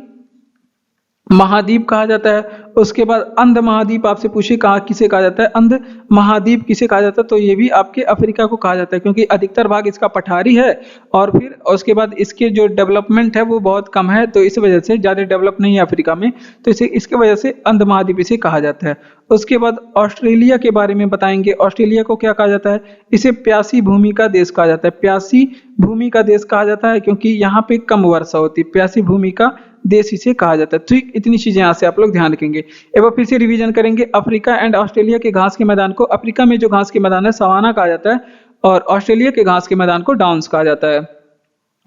महाद्वीप कहा जाता है। उसके बाद अंध महाद्वीप आपसे पूछे कहा किसे कहा जाता है? अंध महाद्वीप किसे कहा जाता है? तो ये भी आपके अफ्रीका को कहा जाता है, क्योंकि अधिकतर भाग इसका पठारी है, और फिर उसके बाद इसके जो डेवलपमेंट है वो बहुत कम है, तो इस वजह से ज़्यादा डेवलप नहीं है अफ्रीका में, तो इसे इसके वजह से अंध महाद्वीप इसे कहा जाता है। उसके बाद ऑस्ट्रेलिया के बारे में बताएंगे। ऑस्ट्रेलिया को क्या कहा जाता है? इसे प्यासी भूमि का देश कहा जाता है। प्यासी भूमि का देश कहा जाता है क्योंकि यहाँ पे कम वर्षा होती है। प्यासी भूमि का देश इसे कहा जाता है, ठीक। इतनी चीजें यहाँ से आप लोग ध्यान रखेंगे। एक बार फिर से रिवीजन करेंगे। अफ्रीका एंड ऑस्ट्रेलिया के घास के मैदान को, अफ्रीका में जो घास के मैदान है सवाना कहा जाता है, और ऑस्ट्रेलिया के घास के मैदान को डाउन्स कहा जाता है।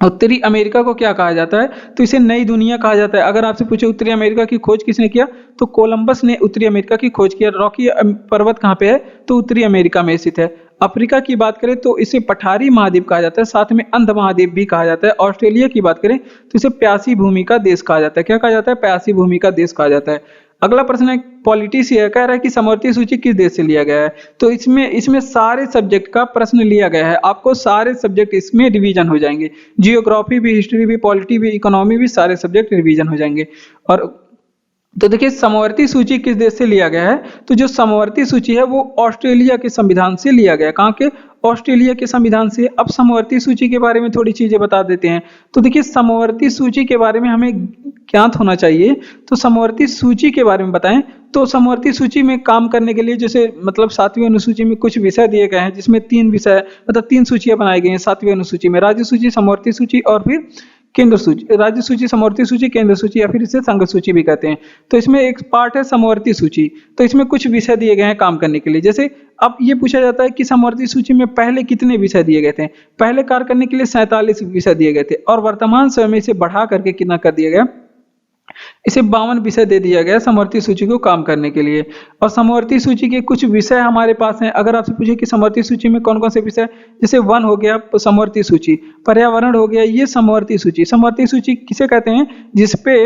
उत्तरी अमेरिका को क्या कहा जाता है? तो इसे नई दुनिया कहा जाता है। अगर आपसे पूछे उत्तरी अमेरिका की खोज किसने किया, तो कोलंबस ने उत्तरी अमेरिका की खोज किया। रॉकी पर्वत कहाँ पे है? तो उत्तरी अमेरिका में स्थित है। अफ्रीका की बात करें तो इसे पठारी महाद्वीप कहा जाता है, साथ में अंध महाद्वीप भी कहा जाता है। ऑस्ट्रेलिया की बात करें तो इसे प्यासी भूमि का देश कहा जाता है। क्या कहा जाता है? प्यासी भूमि का देश कहा जाता है। अगला प्रश्न है, पॉलिटिक्स ये कह रहा है कि समवर्ती सूची किस देश से लिया गया है। तो इसमें सारे सब्जेक्ट का प्रश्न लिया गया है। आपको सारे सब्जेक्ट इसमें रिवीजन हो जाएंगे। जियोग्राफी भी, हिस्ट्री भी, पॉलिटी भी, इकोनॉमी भी, सारे सब्जेक्ट रिवीजन हो जाएंगे। और तो देखिए समवर्ती सूची किस देश से लिया गया है? तो जो समवर्ती सूची है वो ऑस्ट्रेलिया के संविधान से लिया गया है। कहाँ के? ऑस्ट्रेलिया के संविधान से। अब समवर्ती सूची के बारे में थोड़ी चीजें बता देते हैं। तो देखिए समवर्ती सूची के बारे में हमें ज्ञात होना चाहिए। तो समवर्ती सूची के बारे में बताएं तो समवर्ती सूची में काम करने के लिए जैसे मतलब 7वीं अनुसूची में कुछ विषय दिए गए हैं, जिसमें 3 विषय मतलब 3 सूचियां बनाई गई हैं 7वीं अनुसूची में। राज्य सूची, समवर्ती सूची और फिर केंद्र सूची। राज्य सूची, समवर्ती सूची, केंद्र सूची, या फिर इसे संघ सूची भी कहते हैं। तो इसमें एक पार्ट है समवर्ती सूची। तो इसमें कुछ विषय दिए गए हैं काम करने के लिए। जैसे अब ये पूछा जाता है कि समवर्ती सूची में पहले कितने विषय दिए गए थे? पहले कार्य करने के लिए 47 विषय दिए गए थे, और वर्तमान समय में इसे बढ़ा करके कितना कर दिया गया? इसे 52 विषय दे दिया गया समवर्ती सूची को काम करने के लिए। और समवर्ती सूची के कुछ विषय हमारे पास हैं। अगर आपसे पूछे कि समवर्ती सूची में कौन कौन से विषय, जैसे 1 हो गया समवर्ती सूची, पर्यावरण हो गया, ये समवर्ती सूची। समवर्ती सूची किसे कहते हैं? जिसपे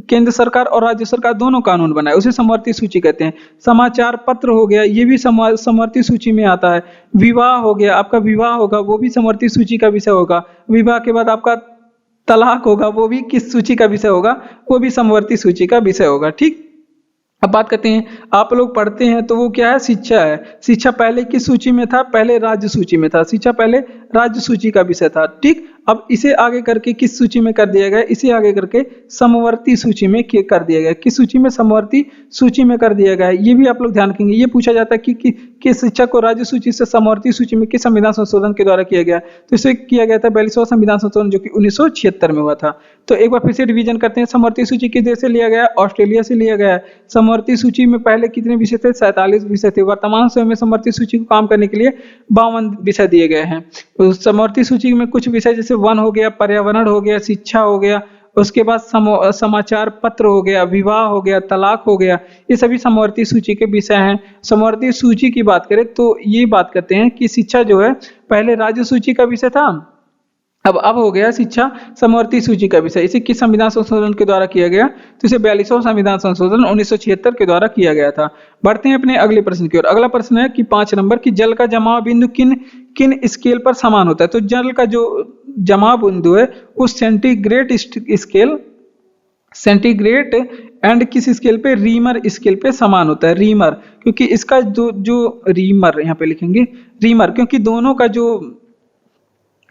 केंद्र सरकार और राज्य सरकार दोनों कानून बनाए, उसे समवर्ती सूची कहते हैं। समाचार पत्र हो गया, ये भी समवर्ती सूची में आता है। विवाह हो गया, आपका विवाह होगा वो भी समवर्ती सूची का विषय होगा। विवाह के बाद आपका तलाक होगा, वो भी किस सूची का विषय होगा? वो भी समवर्ती सूची का विषय होगा, ठीक। अब बात करते हैं, आप लोग पढ़ते हैं तो वो क्या है? शिक्षा है। शिक्षा पहले किस सूची में था? पहले राज्य सूची में था। शिक्षा पहले राज्य सूची का विषय था, ठीक। अब इसे आगे करके किस सूची में कर दिया गया? इसे आगे करके समवर्ती सूची में कर दिया गया। किस सूची में? समवर्ती सूची में कर दिया गया है। ये भी आप लोग ध्यान रखेंगे। ये पूछा जाता है कि शिक्षा को राज्य सूची से समवर्ती सूची में किस संविधान संशोधन के द्वारा किया गया? तो इसे किया गया था 42वां संविधान संशोधन, जो कि 1976 में हुआ था। तो एक बार फिर से रिवीजन करते हैं। समवर्ती सूची किस देश से लिया गया? ऑस्ट्रेलिया से लिया गया है। समवर्ती सूची में पहले कितने विषय थे? 47 विषय थे। वर्तमान समय में समवर्ती सूची को काम करने के लिए 52 विषय दिए गए हैं। समवर्ती सूची में कुछ विषय जैसे 1 हो गया, पर्यावरण हो गया, शिक्षा हो गया, उसके बाद समाचार पत्र हो गया, विवाह हो गया, तलाक हो गया, ये सभी समवर्ती सूची के विषय हैं। समवर्ती सूची की बात करें तो ये बात करते हैं कि शिक्षा जो है पहले राज्य सूची का विषय था, अब हो गया शिक्षा समवर्ती सूची का विषय। इसे किस संविधान संशोधन के द्वारा किया गया? तो इसे 42वां संविधान संशोधन 1976 के द्वारा किया गया था। बढ़ते हैं अपने अगले प्रश्न की ओर। अगला प्रश्न है कि 5 नंबर की जल का जमाव बिंदु किन किन स्केल पर समान होता है? तो जल का जो जमाव बिंदु है उस सेंटीग्रेड स्केल, सेंटीग्रेड एंड किस स्केल पे? रीमर स्केल पे समान होता है। रीमर, क्योंकि इसका जो रीमर यहाँ पे लिखेंगे रीमर, क्योंकि दोनों का जो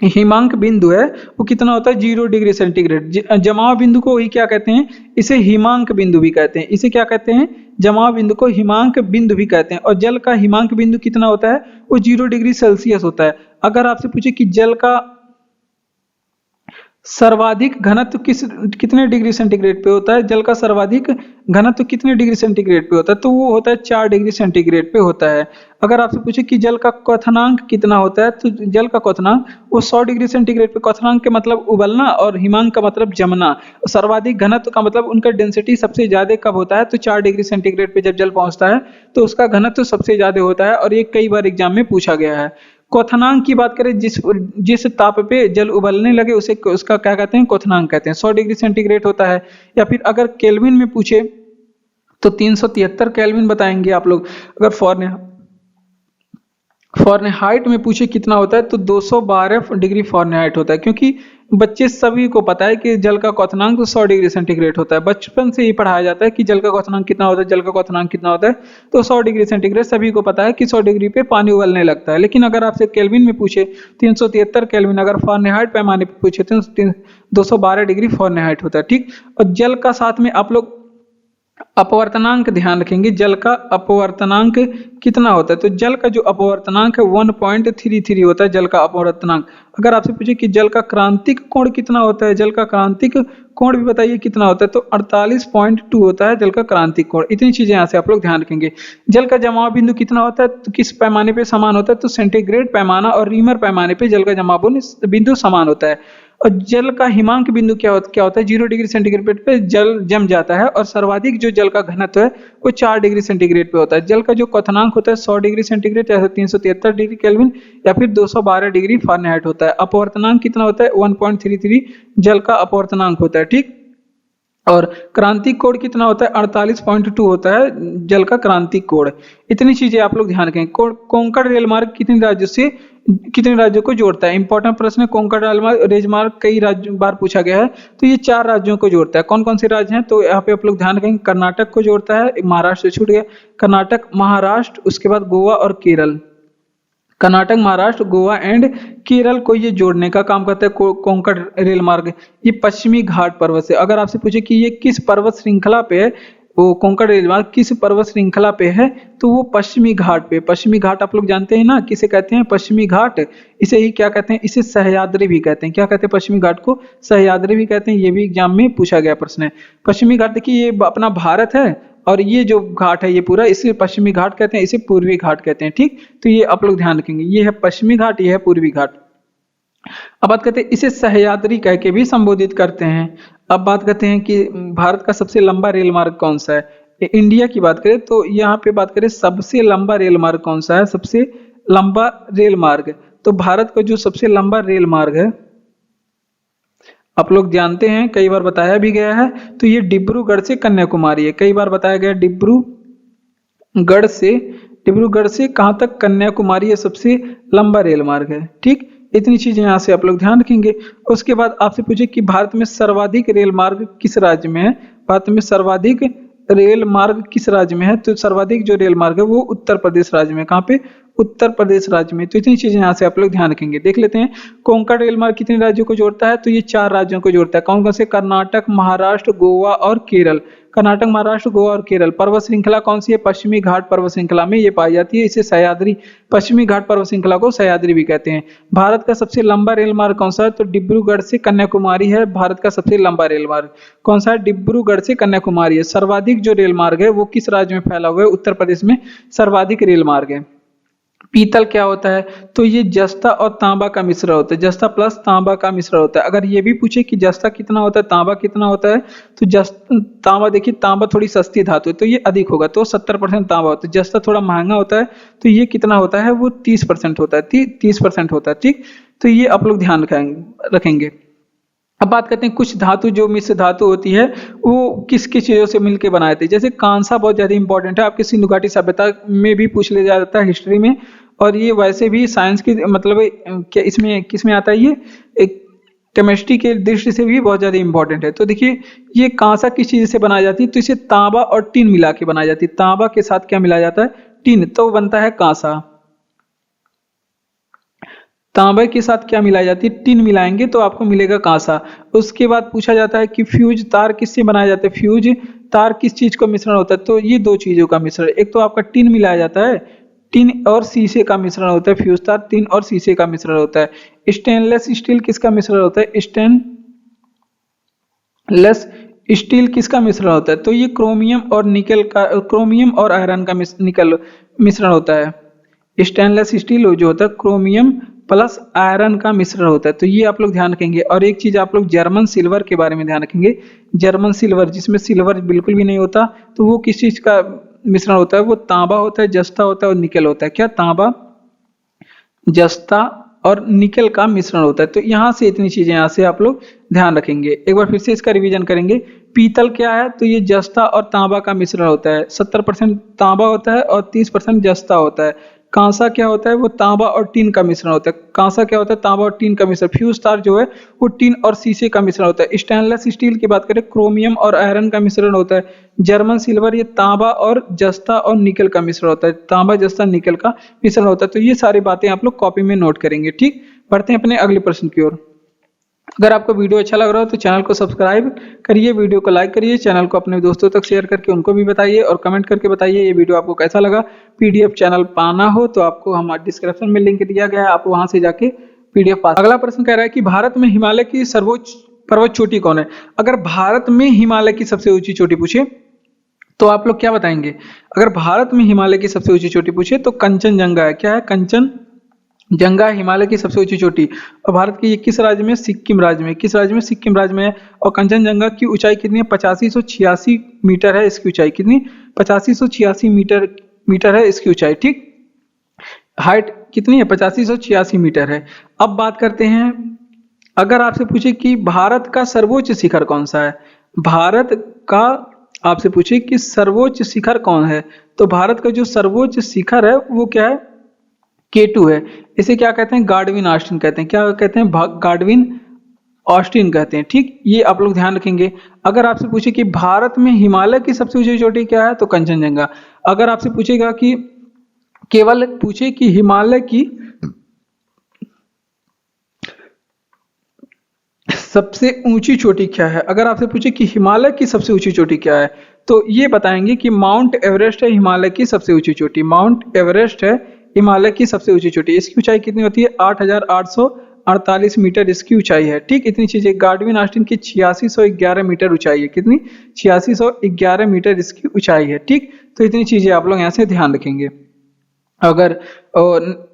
हिमांक बिंदु है वो कितना होता है? 0 डिग्री सेंटीग्रेड। जमाव बिंदु को वही क्या कहते हैं? इसे हिमांक बिंदु भी कहते हैं। इसे क्या कहते हैं? जमाव बिंदु को हिमांक बिंदु भी कहते हैं। और जल का हिमांक बिंदु कितना होता है? वो 0 डिग्री सेल्सियस होता है। अगर आपसे पूछे कि जल का सर्वाधिक घनत्व कितने डिग्री सेंटीग्रेड पे होता है? जल का सर्वाधिक घनत्व कितने डिग्री सेंटीग्रेड पे होता है? तो वो होता है 4 डिग्री सेंटीग्रेड पे होता है। अगर आपसे पूछे कि जल का क्वथनांक कितना होता है, तो जल का क्वथनांक वो 100 डिग्री सेंटीग्रेड पे, क्वथनांक के मतलब उबलना और हिमांक का मतलब जमना। सर्वाधिक घनत्व का मतलब उनका डेंसिटी सबसे ज्यादा कब होता है? तो 4 डिग्री सेंटीग्रेड पे जब जल पहुंचता है तो उसका घनत्व सबसे ज्यादा होता है, और ये कई बार एग्जाम में पूछा गया है। क्वथनांक की बात करें, जिस ताप पे जल उबलने लगे उसे उसका क्या कहते हैं? क्वथनांक कहते हैं। 100 डिग्री सेंटीग्रेड होता है। या फिर अगर केल्विन में पूछे तो 373 केल्विन बताएंगे आप लोग। अगर फॉरेनहाइट में पूछे कितना होता है, तो 212 डिग्री फॉरेनहाइट होता है, क्योंकि बच्चे सभी को पता है कि जल का क्वथनांक तो 100 डिग्री सेंटीग्रेड होता है। बचपन से ही पढ़ाया जाता है कि जल का क्वथनांक कितना होता है, जल का क्वथनांक कितना होता है, तो 100 डिग्री सेंटीग्रेड सभी को पता है कि 100 डिग्री पे पानी उबलने लगता है। लेकिन अगर आपसे केल्विन में पूछे 373 केल्विन, अगर फॉरेनहाइट पैमाने पे पूछे तो 212 डिग्री फॉरेनहाइट होता है। ठीक। और जल का साथ में आप लोग अपवर्तनांक ध्यान रखेंगे, जल का अपवर्तनांक कितना होता है? तो जल का जो अपवर्तनांक है 1.33 होता है, जल का अपवर्तनांक। अगर आपसे पूछे कि जल का क्रांतिक कोण कितना होता है, जल का क्रांतिक कोण भी बताइए कितना होता है, तो 48.2 होता है जल का क्रांतिक कोण। इतनी चीजें यहाँ से आप लोग ध्यान रखेंगे। जल का जमाव बिंदु कितना होता है, तो किस पैमाने पे समान होता है? तो सेंटीग्रेड पैमाना और रीमर पैमाने पे जल का जमाव बिंदु समान होता है। और जल का हिमांक बिंदु क्या होता है? 0 डिग्री सेंटीग्रेड पे जल जम जाता है, और सर्वाधिक जो जल का घनत्व है वो 4 डिग्री सेंटीग्रेड पे होता है। जल का जो क्वथनांक होता है 100 डिग्री सेंटीग्रेड या 373 डिग्री केल्विन या फिर 212 डिग्री फारेनहाइट होता है। अपवर्तनांक कितना होता है? 1.33 जल का अपवर्तनांक होता है। ठीक। और क्रांतिक कोण कितना होता है? 48.2 होता है जल का क्रांतिक कोण। इतनी चीजें आप लोग ध्यान रखें। कोंकण रेल मार्ग कितने राज्यों को जोड़ता है? इंपॉर्टेंट प्रश्न है। कोंकण रेल मार्ग कई राज्यों बार पूछा गया है, तो ये 4 राज्यों को जोड़ता है। कौन कौन से राज्य हैं? तो यहाँ पे आप लोग ध्यान रखेंगे, कर्नाटक को जोड़ता है, महाराष्ट्र छूट गया, कर्नाटक, महाराष्ट्र, उसके बाद गोवा और केरल। कर्नाटक, महाराष्ट्र, गोवा एंड केरल को ये जोड़ने का काम करता है कोंकण रेल मार्ग। ये पश्चिमी घाट पर्वत से, अगर आपसे पूछे कि ये किस पर्वत श्रृंखला पे है, वो कोंकण रेल मार्ग किस पर्वत श्रृंखला पे है, तो वो पश्चिमी घाट पे। पश्चिमी घाट आप लोग जानते हैं ना, किसे कहते हैं? पश्चिमी घाट। इसे ही क्या कहते हैं? इसे सह्याद्री भी कहते हैं। क्या कहते हैं? पश्चिमी घाट को सह्याद्री भी कहते हैं। ये भी एग्जाम में पूछा गया प्रश्न है। पश्चिमी घाट देखिए, ये अपना भारत है, और ये जो घाट है ये पूरा, इसे पश्चिमी घाट कहते हैं, इसे पूर्वी घाट कहते हैं। ठीक। तो ये आप लोग ध्यान रखेंगे, ये है पश्चिमी घाट, ये है पूर्वी घाट। अब बात करते हैं, इसे सह्याद्री कह के भी संबोधित करते हैं। अब बात करते हैं कि भारत का सबसे लंबा रेल मार्ग कौन सा है। इंडिया की बात करें तो यहाँ पे बात करें सबसे लंबा रेल मार्ग कौन सा है, सबसे लंबा रेल मार्ग। तो भारत का जो सबसे लंबा रेल मार्ग है, आप लोग जानते हैं, कई बार बताया भी गया है, तो ये डिब्रूगढ़ से कन्याकुमारी है। कई बार बताया गया डिब्रूगढ़ से कहां तक? कन्याकुमारी, ये सबसे लंबा रेल मार्ग है। ठीक। इतनी चीजें यहाँ से आप लोग ध्यान रखेंगे। उसके बाद आपसे पूछे कि भारत में सर्वाधिक रेल मार्ग किस राज्य में है। भारत में सर्वाधिक रेल मार्ग किस राज्य में है? तो सर्वाधिक जो रेल मार्ग है वो उत्तर प्रदेश राज्य में। कहाँ पे? उत्तर प्रदेश राज्य में। तो इतनी चीजें यहाँ से आप लोग ध्यान रखेंगे। देख लेते हैं, कोंकण रेल मार्ग कितने राज्यों को जोड़ता है? तो ये 4 राज्यों को जोड़ता है। कौन कौन से? कर्नाटक, महाराष्ट्र, गोवा और केरल। कर्नाटक, महाराष्ट्र, गोवा और केरल। पर्वत श्रृंखला कौन सी है? पश्चिमी घाट पर्वत श्रृंखला में ये पाई जाती है। इसे सह्याद्री, पश्चिमी घाट पर्वत श्रृंखला को सह्याद्री भी कहते हैं। भारत का सबसे लंबा रेल मार्ग कौन सा है? तो डिब्रूगढ़ से कन्याकुमारी है भारत का सबसे लंबा रेल मार्ग। कौन सा है? डिब्रूगढ़ से कन्याकुमारी है। सर्वाधिक जो रेल मार्ग है वो किस राज्य में फैला हुआ है? उत्तर प्रदेश में सर्वाधिक रेल मार्ग है। पीतल क्या होता है? तो ये जस्ता और तांबा का मिश्रण होता है। जस्ता प्लस तांबा का मिश्रण होता है। अगर ये भी पूछे कि जस्ता कितना होता है, तांबा कितना होता है, तो तांबा, देखिए तांबा थोड़ी सस्ती धातु है तो ये अधिक होगा, तो 70% तांबा होता है। जस्ता थोड़ा महंगा होता है तो ये कितना होता है? वो 30% होता है, 30% होता है। ठीक। तो ये आप लोग ध्यान रखेंगे। अब बात करते हैं कुछ धातु, जो मिश्र धातु होती है वो किस किस चीजों से मिलकर बनाए थे। जैसे कांसा बहुत ज्यादा इंपॉर्टेंट है, आपके सिंधु घाटी सभ्यता में भी पूछ लिया जाता है, हिस्ट्री में, और ये वैसे भी साइंस की मतलब क्या इसमें किसमें आता है, ये एक केमिस्ट्री के दृष्टि से भी बहुत ज्यादा इंपॉर्टेंट है। तो देखिए, ये कांसा किस चीज से बनाई जाती है? तो इसे तांबा और टिन मिला के बनाई जाती है। तांबा के साथ क्या मिलाया जाता है? टिन, तो बनता है कांसा। तांबे के साथ क्या मिलाई जाती है? टिन मिलाएंगे तो आपको मिलेगा कांसा। उसके बाद पूछा जाता है कि फ्यूज तार किससे बनाया जाता है? फ्यूज तार किस चीज का मिश्रण होता है? तो ये 2 चीजों का मिश्रण। एक तो आपका टिन मिलाया जाता है, टिन और शीशे का मिश्रण होता है। फ्यूज तार टिन और शीशे का मिश्रण होता है। स्टेनलेस स्टील किसका मिश्रण होता है? लेस स्टील किसका मिश्रण होता है? तो ये क्रोमियम और निकल का, क्रोमियम और आयरन का मिश्रण होता है। स्टेनलेस स्टील जो होता है क्रोमियम प्लस आयरन का मिश्रण होता है। तो ये आप लोग ध्यान रखेंगे। और एक चीज आप लोग जर्मन सिल्वर के बारे में ध्यान रखेंगे। जर्मन सिल्वर जिसमें सिल्वर बिल्कुल भी नहीं होता, तो वो किस चीज का मिश्रण होता है? वो तांबा होता है, जस्ता होता है और निकल होता है। क्या? तांबा, जस्ता और निकल का मिश्रण होता है। तो यहाँ से इतनी चीजें यहाँ से आप लोग ध्यान रखेंगे। एक बार फिर से इसका रिवीजन करेंगे। पीतल क्या है? तो ये जस्ता और तांबा का मिश्रण होता है। 70% तांबा होता है और 30% जस्ता होता है। कांसा क्या होता है? वो तांबा और टीन का मिश्रण होता है। कांसा क्या होता है? तांबा और टीन का मिश्रण। फ्यूज तार जो है वो टीन और शीशे का मिश्रण होता है। स्टेनलेस स्टील की बात करें, क्रोमियम और आयरन का मिश्रण होता है। जर्मन सिल्वर ये तांबा और जस्ता और निकल का मिश्रण होता है। तांबा, जस्ता, निकल का मिश्रण होता है। तो ये सारी बातें आप लोग कॉपी में नोट करेंगे। ठीक, बढ़ते हैं अपने अगले प्रश्न की ओर। अगर आपको वीडियो अच्छा लग रहा हो तो चैनल को सब्सक्राइब करिए, वीडियो को लाइक करिए, चैनल को अपने दोस्तों तक शेयर करके उनको भी बताइए और कमेंट करके बताइए ये वीडियो आपको कैसा लगा। पीडीएफ चैनल पाना हो तो आपको हमारे डिस्क्रिप्शन में लिंक दिया गया है, आप वहां से जाके पीडीएफ पा। अगला प्रश्न कह रहा है कि भारत में हिमालय की सर्वोच्च पर्वत चोटी कौन है? अगर भारत में हिमालय की सबसे ऊंची चोटी पूछे तो आप लोग क्या बताएंगे? अगर भारत में हिमालय की सबसे ऊंची चोटी पूछे तो कंचनजंगा है। क्या है? कंचनजंगा हिमालय की सबसे ऊंची चोटी। और भारत के ये किस राज्य में? सिक्किम राज्य में। किस राज्य में? सिक्किम राज्य में है। और कंचनजंगा की ऊंचाई कितनी है? 8586 मीटर है इसकी ऊंचाई। कितनी? 8586 मीटर है इसकी ऊंचाई। ठीक, हाइट कितनी है? 8586 मीटर है। अब बात करते हैं, अगर आपसे पूछे कि भारत का सर्वोच्च शिखर कौन सा है? भारत का आपसे पूछे कि सर्वोच्च शिखर कौन है, तो भारत का जो सर्वोच्च शिखर है वो क्या है? K2 है। इसे क्या कहते हैं? गार्डविन ऑस्टिन कहते हैं। क्या कहते हैं? गार्डविन ऑस्टिन कहते हैं। ठीक, ये आप लोग ध्यान रखेंगे। अगर आपसे पूछे कि भारत में हिमालय की सबसे ऊंची चोटी क्या है, तो कंचनजंगा। अगर आपसे पूछेगा कि केवल पूछे कि हिमालय की सबसे ऊंची चोटी क्या है, अगर आपसे पूछे कि हिमालय की सबसे ऊंची चोटी क्या है, तो ये बताएंगे कि माउंट एवरेस्ट है हिमालय की सबसे ऊंची चोटी। माउंट एवरेस्ट है हिमालय की सबसे ऊंची चोटी। इसकी ऊंचाई कितनी होती है? 8848 मीटर इसकी ऊंचाई है। ठीक, इतनी चीजें। गार्डविन ऑस्टिन की 8611 मीटर ऊंचाई है। कितनी? 8611 मीटर इसकी ऊंचाई है। ठीक, तो इतनी चीजें आप लोग यहाँ से ध्यान रखेंगे। अगर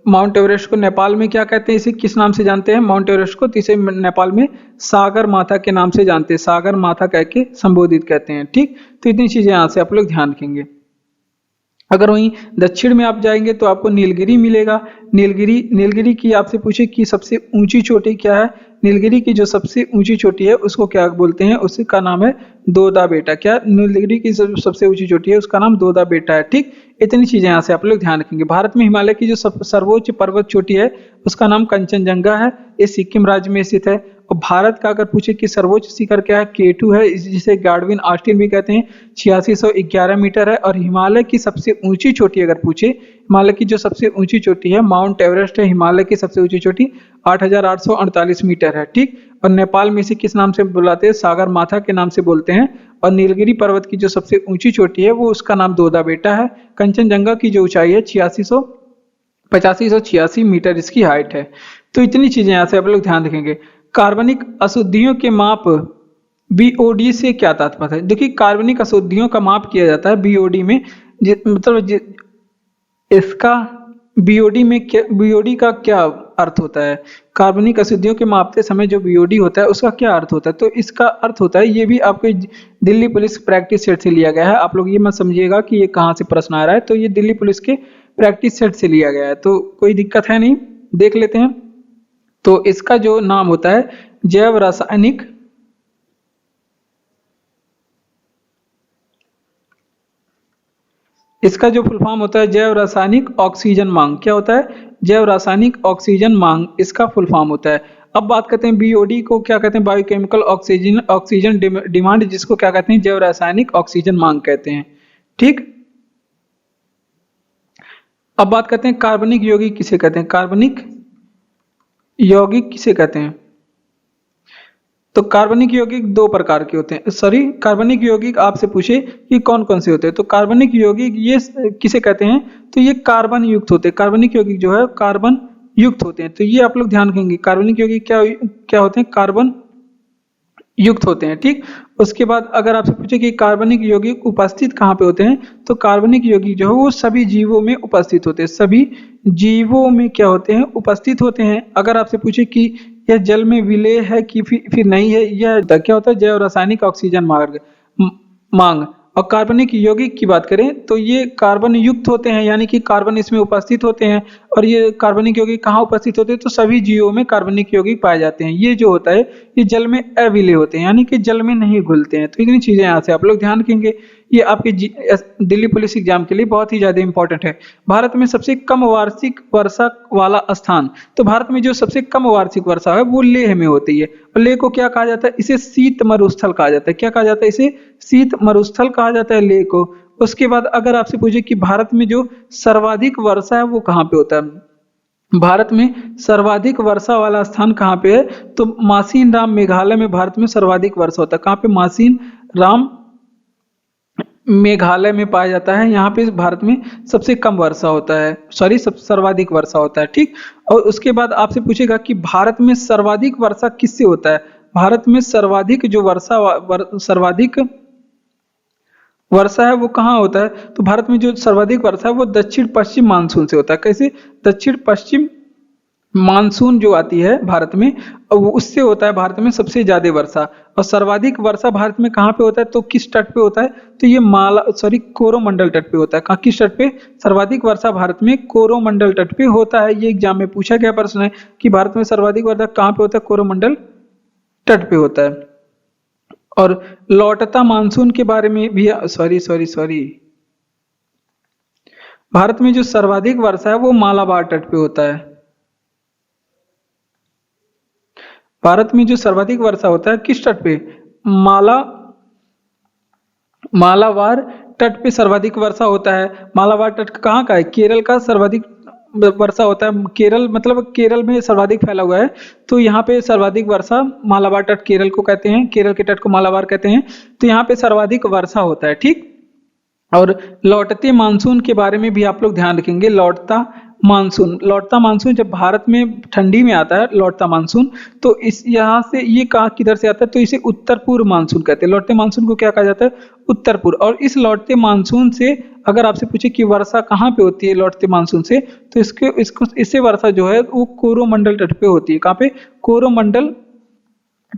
माउंट एवरेस्ट को नेपाल में क्या कहते हैं, इसे किस नाम से जानते हैं माउंट एवरेस्ट को? तो इसे नेपाल में सागर माथा के नाम से जानते हैं। सागर माथा कह के संबोधित कहते हैं। ठीक, तो इतनी चीजें यहाँ से आप लोग ध्यान रखेंगे। अगर वहीं दक्षिण में आप जाएंगे तो आपको नीलगिरी मिलेगा। नीलगिरी की आपसे पूछे कि सबसे ऊंची चोटी क्या है? नीलगिरी की जो सबसे ऊंची चोटी है उसको क्या बोलते हैं? उसका नाम है दोदा बेटा। क्या? नीलगिरी की जो सबसे ऊंची चोटी है उसका नाम दोदा बेटा है। ठीक, इतनी चीजें यहाँ से आप लोग ध्यान रखेंगे। भारत में हिमालय की जो सर्वोच्च पर्वत चोटी है उसका नाम कंचनजंगा है। ये सिक्किम राज्य में स्थित है। और भारत का अगर पूछे कि सर्वोच्च शिखर क्या है, K2 है, जिसे गार्डविन ऑस्टिन भी कहते हैं, 8611 मीटर है। और हिमालय की सबसे ऊंची चोटी अगर पूछे, हिमालय की जो सबसे ऊंची चोटी है माउंट एवरेस्ट है हिमालय की सबसे ऊंची चोटी, 8848 मीटर है। ठीक, और नेपाल में इसे किस नाम से बुलाते हैं? सागर माथा के नाम से बोलते हैं। और नीलगिरी पर्वत की जो सबसे ऊंची चोटी है वो उसका नाम दोदा बेटा है। कंचनजंगा की जो ऊंचाई है 8586 मीटर इसकी हाइट है। तो इतनी चीजें यहाँ से आप लोग ध्यान रखेंगे। कार्बनिक अशुद्धियों के माप BOD से क्या तात्पर्य है? देखिए, कार्बनिक अशुद्धियों का माप किया जाता है BOD में। मतलब इसका BOD का क्या अर्थ होता है? कार्बनिक अशुद्धियों के मापते समय जो BOD होता है उसका क्या अर्थ होता है? तो इसका अर्थ होता है, ये भी आपको दिल्ली पुलिस प्रैक्टिस सेट से लिया गया है। आप लोग ये मत समझिएगा कि ये कहाँ से प्रश्न आ रहा है। तो ये दिल्ली पुलिस के प्रैक्टिस सेट से लिया गया है, तो कोई दिक्कत है नहीं। देख लेते हैं। तो इसका जो नाम होता है जैव रासायनिक इसका जो फुल फॉर्म होता है जैव रासायनिक ऑक्सीजन मांग। क्या होता है? जैव रासायनिक ऑक्सीजन मांग इसका फुल फॉर्म होता है। अब बात करते हैं BOD को क्या कहते हैं? बायोकेमिकल ऑक्सीजन डिमांड, जिसको क्या कहते हैं? जैव रासायनिक ऑक्सीजन मांग कहते हैं। ठीक, अब बात करते हैं कार्बनिक यौगिक किसे कहते हैं? कार्बनिक यौगिक किसे कहते हैं? तो कार्बनिक यौगिक दो प्रकार के होते हैं। कार्बनिक यौगिक आपसे पूछे कि कौन कौन से होते हैं, तो कार्बनिक यौगिक ये किसे कहते हैं? तो ये कार्बन युक्त होते हैं। कार्बनिक यौगिक जो है कार्बन युक्त होते हैं। तो ये आप लोग ध्यान रखेंगे। कार्बनिक यौगिक क्या क्या होते हैं? कार्बन युक्त होते हैं। ठीक, उसके बाद अगर आपसे पूछे कि कार्बनिक यौगिक उपस्थित कहाँ पे होते हैं, तो कार्बनिक यौगिक जो है वो सभी जीवों में उपस्थित होते हैं। सभी जीवों में क्या होते हैं, उपस्थित होते हैं। अगर आपसे पूछे कि यह जल में विलेय है कि फिर नहीं है, यह क्या होता है, जैव रासायनिक ऑक्सीजन मांग। और कार्बनिक यौगिक की बात करें तो ये कार्बन युक्त होते हैं, यानी कि कार्बन इसमें उपस्थित होते हैं। और ये कार्बनिक यौगिक कहाँ उपस्थित होते हैं, तो सभी जीवों में कार्बनिक यौगिक पाए जाते हैं। ये जो होता है ये जल में अविलेय होते हैं, यानी कि जल में नहीं घुलते हैं। तो इतनी चीजें यहाँ से आप लोग ध्यान रखेंगे। ये आपके दिल्ली पुलिस एग्जाम के लिए बहुत ही ज्यादा इंपॉर्टेंट है। भारत में सबसे कम वार्षिक वर्षा वाला स्थान, तो भारत में जो सबसे कम वार्षिक वर्षा है वो लेह में होती है। और लेह को क्या कहा जाता है, इसे शीत मरुस्थल कहा जाता है। क्या कहा जाता है, इसे शीत मरुस्थल कहा जाता है लेह को। उसके बाद अगर आपसे पूछे कि भारत में जो सर्वाधिक वर्षा है वो कहाँ पे होता है, भारत में सर्वाधिक वर्षा वाला स्थान कहाँ पे है, तो मासीन राम मेघालय में भारत में सर्वाधिक वर्षा होता है। कहाँ पे, मासीन राम मेघालय में पाया जाता है। यहाँ पे भारत में सबसे कम वर्षा होता है, सॉरी सर्वाधिक वर्षा होता है। ठीक, और उसके बाद आपसे पूछेगा कि भारत में सर्वाधिक वर्षा किससे होता है। भारत में सर्वाधिक जो सर्वाधिक वर्षा है वो कहाँ होता है, तो भारत में जो सर्वाधिक वर्षा है वो दक्षिण पश्चिम मानसून से होता है। कैसे, दक्षिण पश्चिम मानसून जो आती है भारत में, वो उससे होता है भारत में सबसे ज्यादा वर्षा। और सर्वाधिक वर्षा भारत में कहाँ पे होता है, तो किस तट पे होता है, तो ये कोरोमंडल तट पे होता है। कहाँ, किस तट पे, सर्वाधिक वर्षा भारत में कोरोमंडल तट पे होता है। ये एग्जाम में पूछा गया प्रश्न है कि भारत में सर्वाधिक वर्षा कहाँ पे होता है, कोरोमंडल तट पे होता है। और लौटता मानसून के बारे में भी, सॉरी भारत में जो सर्वाधिक वर्षा है वो मालाबार तट पे होता है। भारत में जो सर्वाधिक वर्षा होता है किस तट पे, मालाबार तट पे सर्वाधिक वर्षा होता है। मालाबार तट कहाँ का है, केरल का सर्वाधिक वर्षा होता है। केरल मतलब केरल में सर्वाधिक फैला हुआ है, तो यहाँ पे सर्वाधिक वर्षा मालाबार तट केरल को कहते हैं, केरल के तट को मालाबार कहते हैं। तो यहाँ पे सर्वाधिक वर्षा होता है। ठीक, और लौटते मानसून के बारे में भी आप लोग ध्यान रखेंगे। लौटता मानसून जब भारत में ठंडी में आता है लौटता मानसून, तो इस यहाँ से ये कहाँ किधर से आता है, तो इसे उत्तर पूर्व मानसून कहते हैं। लौटते मानसून को क्या कहा जाता है, उत्तर पूर्व। और इस लौटते मानसून से अगर आपसे पूछे कि वर्षा कहाँ पे होती है लौटते मानसून से, तो इससे वर्षा जो है वो कोरोमंडल तट पे होती है। कहाँ पे, कोरोमंडल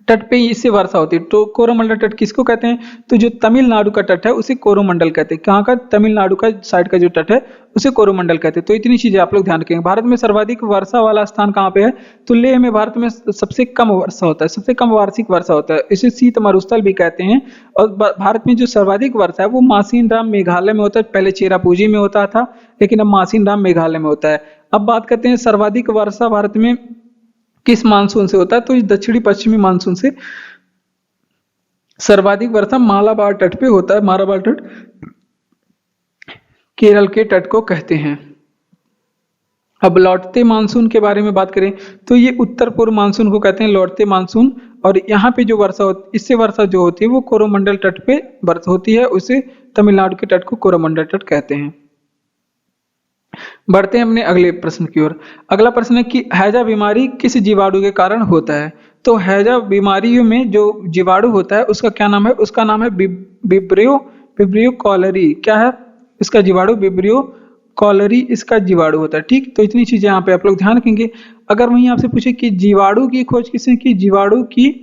तट पे इससे वर्षा होती है। तो कोरोमंडल तट किसको कहते हैं, तो जो तमिलनाडु का तट है उसे कोरोमंडल कहते हैं। कहाँ का, तमिलनाडु का साइड का जो तट है उसे कोरोमंडल कहते हैं। तो इतनी चीजें आप लोग ध्यान रखेंगे। भारत में सर्वाधिक वर्षा वाला स्थान कहाँ पे है, तो लेह में भारत में सबसे कम वर्षा होता है, सबसे कम वार्षिक वर्षा होता है। इसे शीत मरुस्थल भी कहते हैं। और भारत में जो सर्वाधिक वर्षा है वो मासीन राम मेघालय में होता है। पहले चेरापूंजी में होता था, लेकिन अब मासीन राम मेघालय में होता है। अब बात करते हैं सर्वाधिक वर्षा भारत में किस मानसून से होता है, तो इस दक्षिणी पश्चिमी मानसून से सर्वाधिक वर्षा मालाबार तट पे होता है। मालाबार तट केरल के तट को कहते हैं। अब लौटते मानसून के बारे में बात करें तो ये उत्तर पूर्व मानसून को कहते हैं लौटते मानसून। और यहाँ पे जो वर्षा होती, इससे वर्षा जो होती है वो कोरोमंडल तट पे वर्षा होती है, उसे तमिलनाडु के तट को कोरोमंडल तट कहते हैं। बढ़ते हैं अपने अगले प्रश्न की ओर। अगला प्रश्न है कि हैजा बीमारी किस जीवाणु के कारण होता है। तो हैजा बीमारियों में जो जीवाणु होता है उसका क्या नाम है, उसका नाम है विब्रियो कॉलरी। क्या है इसका जीवाणु, विब्रियो कॉलरी इसका जीवाणु होता है। ठीक, तो इतनी चीजें यहाँ पे आप लोग ध्यान रखेंगे। अगर वहीं आपसे पूछे कि जीवाणु की खोज किसने की, जीवाणु की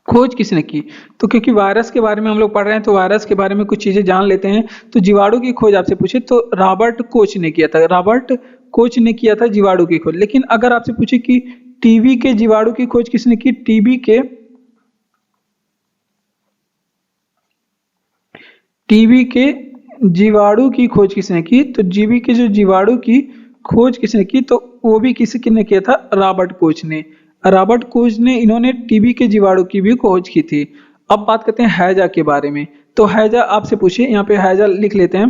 खोज किसने की, तो क्योंकि वायरस के बारे में हम लोग पढ़ रहे हैं तो वायरस के बारे में कुछ चीजें जान लेते हैं। तो जीवाणु की खोज आपसे पूछे तो रॉबर्ट कोच ने किया था, रॉबर्ट कोच ने किया था जीवाणु की खोज। लेकिन अगर आपसे पूछे कि टीबी के जीवाणु की खोज किसने की, टीबी के जीवाणु की खोज किसने की, तो जीबी के जो जीवाणु की खोज किसने की, तो वो भी किसी ने किया था, रॉबर्ट कोच ने। रॉबर्ट कोच ने इन्होंने टीबी के जीवाणु की भी खोज की थी। अब बात करते हैं हैजा के बारे में। तो हैजा आपसे पूछे, यहाँ पे हैजा लिख लेते हैं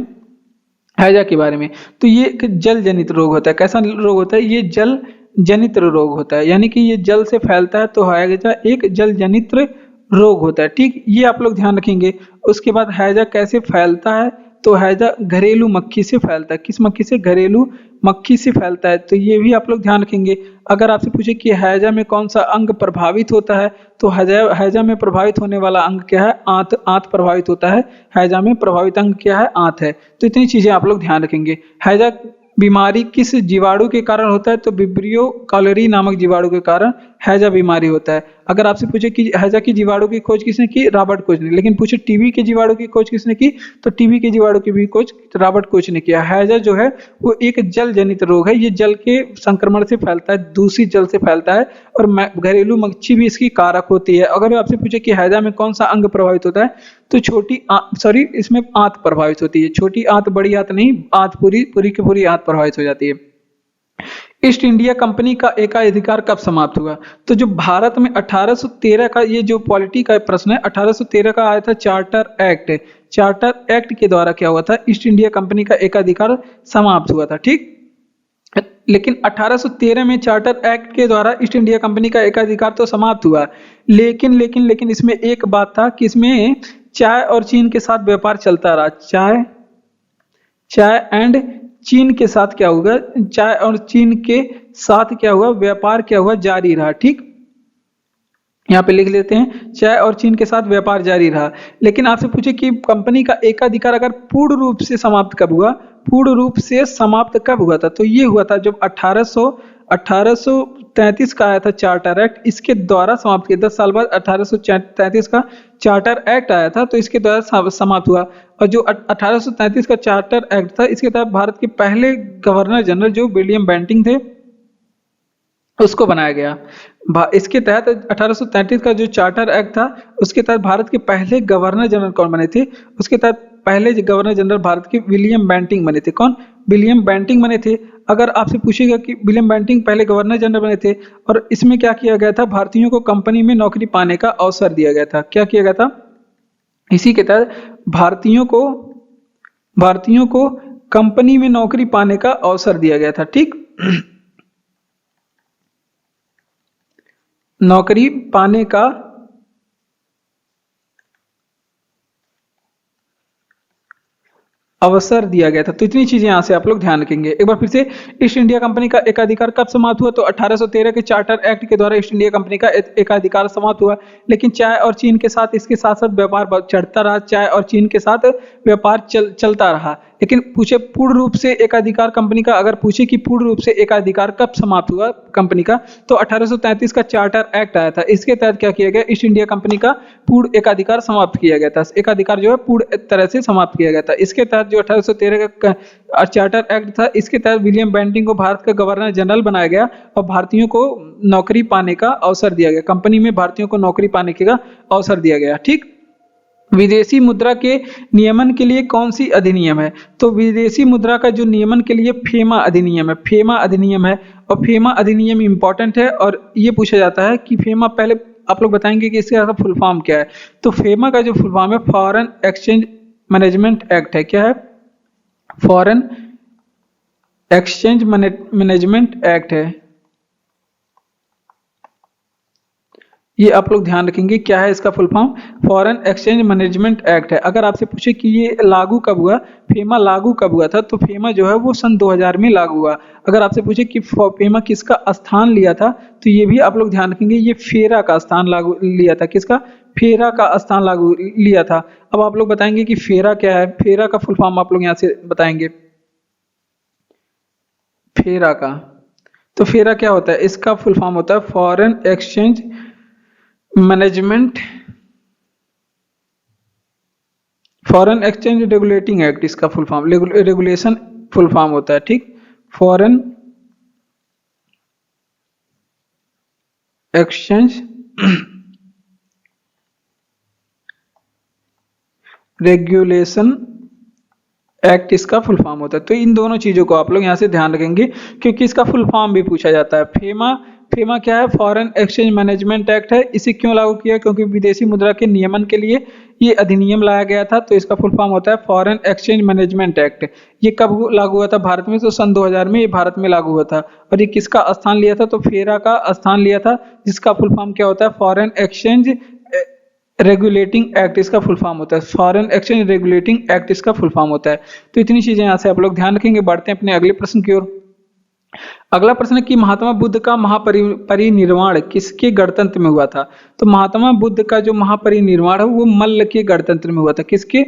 हैजा के बारे में। तो ये एक जल जनित रोग होता है। कैसा रोग होता है, ये जल जनित रोग होता है, यानी कि ये जल से फैलता है। तो हैजा एक जल जनित रोग होता है। ठीक, ये आप लोग ध्यान रखेंगे। उसके बाद हैजा कैसे फैलता है, तो हैजा घरेलू मक्खी से फैलता है। किस मक्खी से? घरेलू मक्खी से फैलता है। तो ये भी आप लोग ध्यान रखेंगे। अगर आपसे पूछे कि हैजा में कौन सा अंग प्रभावित होता है, तो हैजा में प्रभावित होने वाला अंग क्या है? आंत। आंत प्रभावित होता है। हैजा में प्रभावित अंग क्या है? आंत है। तो इतनी चीजें आप लोग ध्यान रखेंगे। हैजा बीमारी किस जीवाणु के कारण होता है? तो विब्रियो कॉलेरी नामक जीवाणु के कारण हैजा बीमारी होता है। अगर आपसे पूछे कि हैजा की जीवाणु की खोज किसने की? रॉबर्ट कोच ने। लेकिन पूछे टीबी के जीवाणु की खोज किसने की? तो टीबी के जीवाणु की भी खोज रॉबर्ट कोच ने किया। हैजा जो है वो एक जल जनित रोग है। ये जल के संक्रमण से फैलता है, दूषित जल से फैलता है, और घरेलू मच्छी भी इसकी कारक होती है। अगर आपसे पूछे कि हैजा में कौन सा अंग प्रभावित होता है, तो इसमें आंत प्रभावित होती है। छोटी आंत, बड़ी आंत नहीं, आंत पूरी की पूरी आंत प्रभावित हो जाती है। ईस्ट इंडिया कंपनी का एकाधिकार कब समाप्त हुआ? तो जो भारत में 1813 का, ये जो पॉलिटी का प्रश्न है, 1813 का आया था चार्टर एक्ट। चार्टर एक्ट के द्वारा क्या हुआ था? ईस्ट इंडिया कंपनी का एकाधिकार समाप्त हुआ था। ठीक, लेकिन 1813 में चार्टर एक्ट के द्वारा ईस्ट इंडिया कंपनी का एकाधिकार तो समाप्त हुआ, लेकिन इसमें एक बात था कि इसमें चाय और चीन के साथ व्यापार चलता रहा। चाय एंड चीन के साथ क्या होगा? चाय और चीन के साथ क्या हुआ? व्यापार क्या हुआ? जारी रहा। ठीक, यहाँ पे लिख लेते हैं, चाय और चीन के साथ व्यापार जारी रहा। लेकिन आपसे पूछे कि कंपनी का एकाधिकार अगर पूर्ण रूप से समाप्त कब हुआ? पूर्ण रूप से समाप्त कब हुआ था? तो ये हुआ था जब 1833 का आया था चार्टर एक्ट, इसके द्वारा समाप्त किया। 10 साल बाद 1833 का चार्टर एक्ट आया था, तो इसके द्वारा समाप्त हुआ। और जो 1833 का चार्टर एक्ट था, इसके तहत भारत के पहले गवर्नर जनरल जो विलियम बेंटिंक थे, उसको बनाया गया। इसके तहत 1833 का जो चार्टर एक्ट था, उसके तहत भारत के पहले गवर्नर जनरल कौन बने थे? उसके तहत पहले गवर्नर जनरल भारत के विलियम बेंटिंक बने थे। कौन? विलियम बेंटिंक बने थे। अगर आपसे पूछेगा कि विलियम बेंटिंक पहले गवर्नर जनरल बने थे, और इसमें क्या किया गया था? भारतीयों को कंपनी में नौकरी पाने का अवसर दिया गया था। क्या किया गया था? इसी के तहत भारतीयों को कंपनी में नौकरी पाने का अवसर दिया गया था। ठीक, नौकरी पाने का अवसर दिया गया था। तो इतनी चीजें यहां से आप लोग ध्यान रखेंगे। एक बार फिर से, ईस्ट इंडिया कंपनी का एकाधिकार कब समाप्त हुआ? तो 1813 के चार्टर एक्ट के द्वारा ईस्ट इंडिया कंपनी का एकाधिकार समाप्त हुआ। लेकिन चाय और चीन के साथ इसके साथ साथ व्यापार चढ़ता रहा। चाय और चीन के साथ व्यापार चलता रहा। लेकिन पूछे पूर्ण रूप से एकाधिकार कंपनी का, अगर पूछे कि पूर्ण रूप से एकाधिकार कब समाप्त हुआ कंपनी का, तो 1833 का चार्टर एक्ट आया था। इसके तहत क्या किया गया? ईस्ट इंडिया कंपनी का पूर्ण एकाधिकार समाप्त किया गया था। एकाधिकार जो है पूर्ण तरह से समाप्त किया गया था। इसके तहत जो 1813 का चार्टर एक्ट था, इसके तहत विलियम बेंटिंक को भारत का गवर्नर जनरल बनाया गया और भारतीयों को नौकरी पाने का अवसर दिया गया। कंपनी में भारतीयों को नौकरी पाने का अवसर दिया गया। ठीक, विदेशी मुद्रा के नियमन के लिए कौन सी अधिनियम है? तो विदेशी मुद्रा का जो नियमन के लिए फेमा अधिनियम है। फेमा अधिनियम है, और फेमा अधिनियम इंपॉर्टेंट है। और ये पूछा जाता है कि फेमा, पहले आप लोग बताएंगे कि इसका फुल फॉर्म क्या है। तो फेमा का जो फुल फॉर्म है, फॉरेन एक्सचेंज मैनेजमेंट एक्ट है। क्या है? फॉरेन एक्सचेंज मैनेजमेंट एक्ट है। ये आप लोग ध्यान रखेंगे। क्या है इसका full form? Foreign exchange management act है। अगर आपसे पूछे कि ये लागू कब हुआ, फेमा लागू कब हुआ था, तो फेमा जो है वो सन 2000 में लागू हुआ। अगर आपसे पूछे कि फेमा किसका स्थान लिया था, तो ये भी आप लोग ध्यान रखेंगे। ये फेरा का स्थान लागू लिया था। किसका? फेरा का स्थान लागू लिया था। अब आप लोग बताएंगे कि फेरा क्या है। फेरा का फुल फॉर्म आप लोग यहाँ से बताएंगे। फेरा का, तो फेरा क्या होता है? इसका फुल फॉर्म होता है foreign exchange management, foreign exchange regulating act, इसका full form regulation full form होता है। ठीक, फॉरेन एक्सचेंज रेगुलेशन एक्ट इसका फुल फॉर्म होता है। तो इन दोनों चीजों को आप लोग यहाँ से ध्यान रखेंगे, क्योंकि इसका फुल फॉर्म भी पूछा जाता है। फेमा क्या है? फॉरेन एक्सचेंज मैनेजमेंट एक्ट है। इसे क्यों लागू किया? क्योंकि विदेशी मुद्रा के नियमन के लिए ये अधिनियम लाया गया था। तो इसका फुल फॉर्म होता है फॉरेन एक्सचेंज मैनेजमेंट एक्ट। ये कब लागू हुआ था भारत में? तो सन 2000 में ये भारत में लागू हुआ था। और ये किसका स्थान लिया था? तो फेरा का स्थान लिया था, जिसका फुल फॉर्म क्या होता है? फॉरेन एक्सचेंज रेगुलेटिंग एक्ट इसका फुल फॉर्म होता है। फॉरेन एक्सचेंज रेगुलेटिंग एक्ट इसका फुल फॉर्म होता है। तो इतनी चीजें यहाँ से आप लोग ध्यान रखेंगे। बढ़ते हैं अपने अगले प्रश्न की ओर। अगला प्रश्न है कि महात्मा बुद्ध का महापरिनिर्वाण किसके गणतंत्र में हुआ था? तो महात्मा बुद्ध का जो महापरिनिर्वाण है वो मल्ल के गणतंत्र में हुआ था। किसके?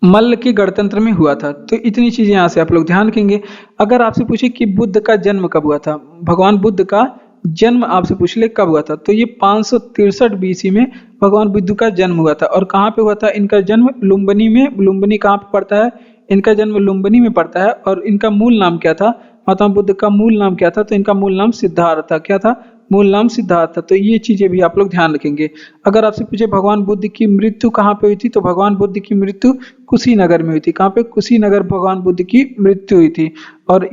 मल्ल के गणतंत्र में हुआ था। तो इतनी चीजें यहाँ से आप लोग ध्यान रखेंगे। अगर आपसे पूछे कि बुद्ध का जन्म कब हुआ था, भगवान बुद्ध का जन्म आपसे पूछ ले कब हुआ था, तो ये 563 बीसी में भगवान बुद्ध का जन्म हुआ था। और कहाँ पे हुआ था इनका जन्म? लुम्बिनी में। लुम्बिनी कहाँ पे पड़ता है? इनका जन्म लुम्बिनी में पड़ता है। और इनका मूल नाम क्या था? महात्मा बुद्ध का मूल नाम क्या था? तो इनका मूल नाम सिद्धार्थ था। क्या था? मूल नाम सिद्धार्थ था। तो ये चीजें भी आप लोग ध्यान रखेंगे। अगर आपसे पूछे भगवान बुद्ध की मृत्यु कहाँ पे हुई थी, तो भगवान बुद्ध की मृत्यु कुशीनगर में हुई थी। कहाँ पे? कुशीनगर भगवान बुद्ध की मृत्यु हुई थी। और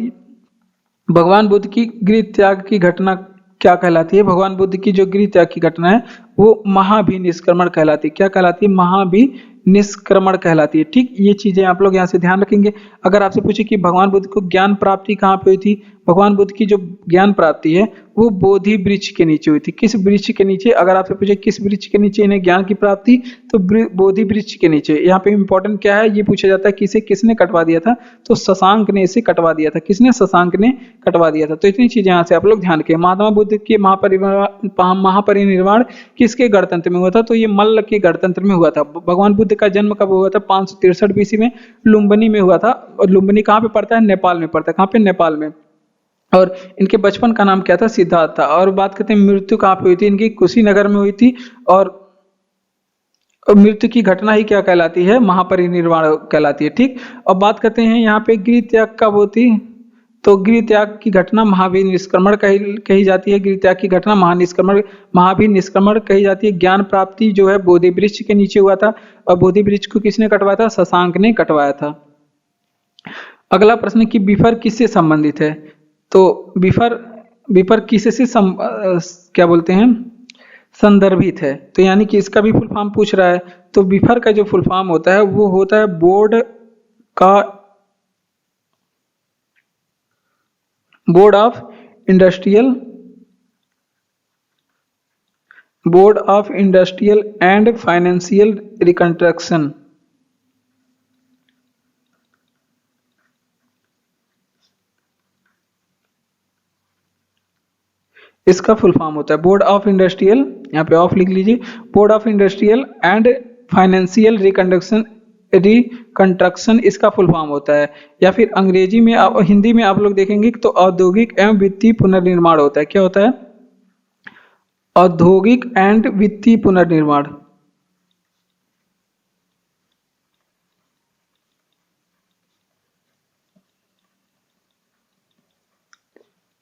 भगवान बुद्ध की गृह त्याग की घटना क्या कहलाती है? भगवान बुद्ध की जो गृह त्याग की घटना है वो महाभिनिष्क्रमण कहलाती है। क्या कहलाती है? महाभिनिष्क्रमण कहलाती है। ठीक, ये चीजें आप लोग यहाँ से ध्यान रखेंगे। अगर आपसे पूछे कि भगवान बुद्ध को ज्ञान प्राप्ति कहाँ पे हुई थी, भगवान बुद्ध की जो ज्ञान प्राप्ति है वो बोधि वृक्ष के नीचे हुई थी। किस वृक्ष के नीचे? अगर आपसे पूछे किस वृक्ष के नीचे इन्हें ज्ञान की प्राप्ति, तो बोधि वृक्ष के नीचे। यहाँ पे इंपॉर्टेंट क्या है ये पूछा जाता है, किसे किसने कटवा दिया था? तो शशांक ने इसे कटवा दिया था। किसने? शशांक ने कटवा दिया था। तो इतनी चीजें यहाँ से आप लोग ध्यान रखें। महात्मा बुद्ध के महापरिनिर्वाण किसके गणतंत्र में हुआ था? तो ये मल्ल के गणतंत्र में हुआ था। भगवान बुद्ध का जन्म कब हुआ था? 563 बीसी में लुम्बिनी में हुआ था। और लुम्बिनी कहाँ पे पड़ता है? नेपाल में पड़ता है। कहाँ पे? नेपाल में। और इनके बचपन का नाम क्या था? सिद्धार्थ था। और बात करते हैं मृत्यु कहाँ पे हुई थी इनकी? कुशीनगर में हुई थी। और मृत्यु की घटना ही क्या कहलाती है? महापरिनिर्वाण कहलाती है। ठीक, अब बात करते हैं यहाँ पे गृह त्याग कब होती? तो गृह त्याग की घटना महाभिनिष्क्रमण कही जाती है। गृह त्याग की घटना महाभिनिष्क्रमण कही जाती है। ज्ञान प्राप्ति जो है बोधि वृक्ष के नीचे हुआ था। और बोधि वृक्ष को किसने कटवाया था? शशांक ने कटवाया था। अगला प्रश्न कि विफर किससे संबंधित है? तो विफर किससे क्या बोलते हैं? संदर्भित है। तो यानी कि इसका भी फुल फॉर्म पूछ रहा है। तो विफर का जो फुल फॉर्म होता है वो होता है का board of industrial and financial reconstruction. इसका फुल फॉर्म होता है बोर्ड ऑफ इंडस्ट्रियल, यहाँ पे ऑफ लिख लीजिए, board of industrial and financial reconstruction इसका फुल फॉर्म होता है। या फिर अंग्रेजी में हिंदी में आप लोग देखेंगे तो औद्योगिक एवं वित्तीय पुनर्निर्माण होता है। क्या होता है? औद्योगिक एंड वित्तीय पुनर्निर्माण।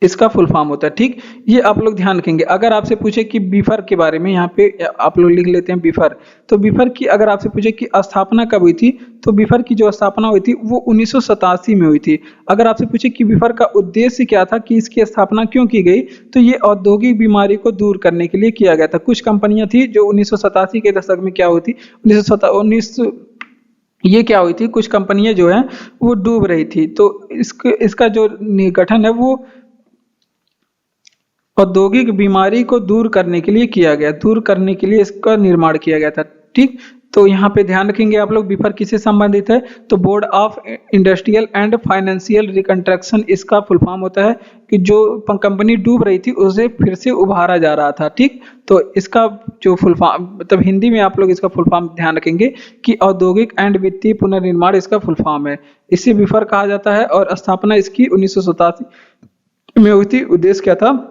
इसका फुल फॉर्म होता है। ठीक, ये आप लोग ध्यान रखेंगे। अगर आपसे पूछे कि बिफर के बारे में, यहाँ पे आप लोग लिख लेते हैं बिफर। तो बिफर की अगर आपसे पूछे कि स्थापना कब हुई थी, तो बिफर की जो स्थापना हुई थी वो 1987 में हुई थी। अगर आपसे पूछे कि बिफर का उद्देश्य क्या था, कि इसकी स्थापना क्यों की गई, तो ये औद्योगिक बीमारी को दूर करने के लिए किया गया था। कुछ कंपनियां थी जो 1987 के दशक में क्या हुई थी, ये क्या हुई थी, कुछ कंपनियां जो है वो डूब रही थी। तो इसका जो गठन है वो औद्योगिक बीमारी को दूर करने के लिए किया गया, दूर करने के लिए इसका निर्माण किया गया था। ठीक, तो यहाँ पे ध्यान रखेंगे आप लोग बिफर किससे संबंधित है, तो board of industrial and financial reconstruction इसका फुल फॉर्म होता है कि जो कंपनी डूब रही थी उसे फिर से उभारा जा रहा था। ठीक, तो इसका जो फुल फॉर्म मतलब हिंदी में आप लोग इसका फुल फॉर्म ध्यान रखेंगे कि औद्योगिक एंड वित्तीय पुनर्निर्माण इसका फुल फॉर्म है। इसे बिफर कहा जाता है और स्थापना इसकी 1987 में हुई थी। उद्देश्य क्या था,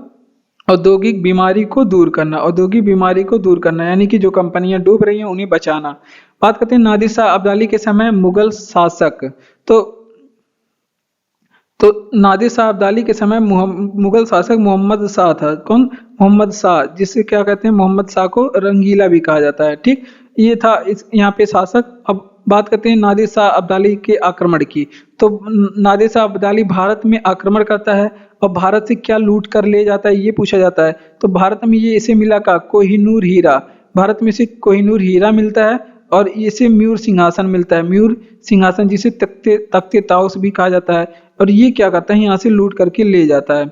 औद्योगिक बीमारी को दूर करना, औद्योगिक बीमारी को दूर करना, यानी कि जो कंपनियां डूब रही हैं उन्हें बचाना। बात करते हैं नादिर शाह अब्दाली के समय मुगल शासक। तो नादिर शाह अब्दाली के समय मुगल शासक मोहम्मद शाह था। कौन? मोहम्मद शाह, जिसे क्या कहते हैं, मोहम्मद शाह को रंगीला भी कहा जाता है। ठीक, ये था यहाँ पे शासक। अब बात करते हैं नादिर शाह अब्दाली के आक्रमण की। तो नादिर शाह अब्दाली भारत में आक्रमण करता है और भारत से क्या लूट कर ले जाता है ये पूछा जाता है। तो भारत में ये इसे मिला का कोहिनूर हीरा, भारत में से कोहिनूर हीरा मिलता है और इसे म्यूर सिंहासन मिलता है, म्यूर सिंहासन, जिसे तख्ते ताउस भी कहा जाता है। और ये क्या करता है, यहाँ से लूट करके ले जाता है।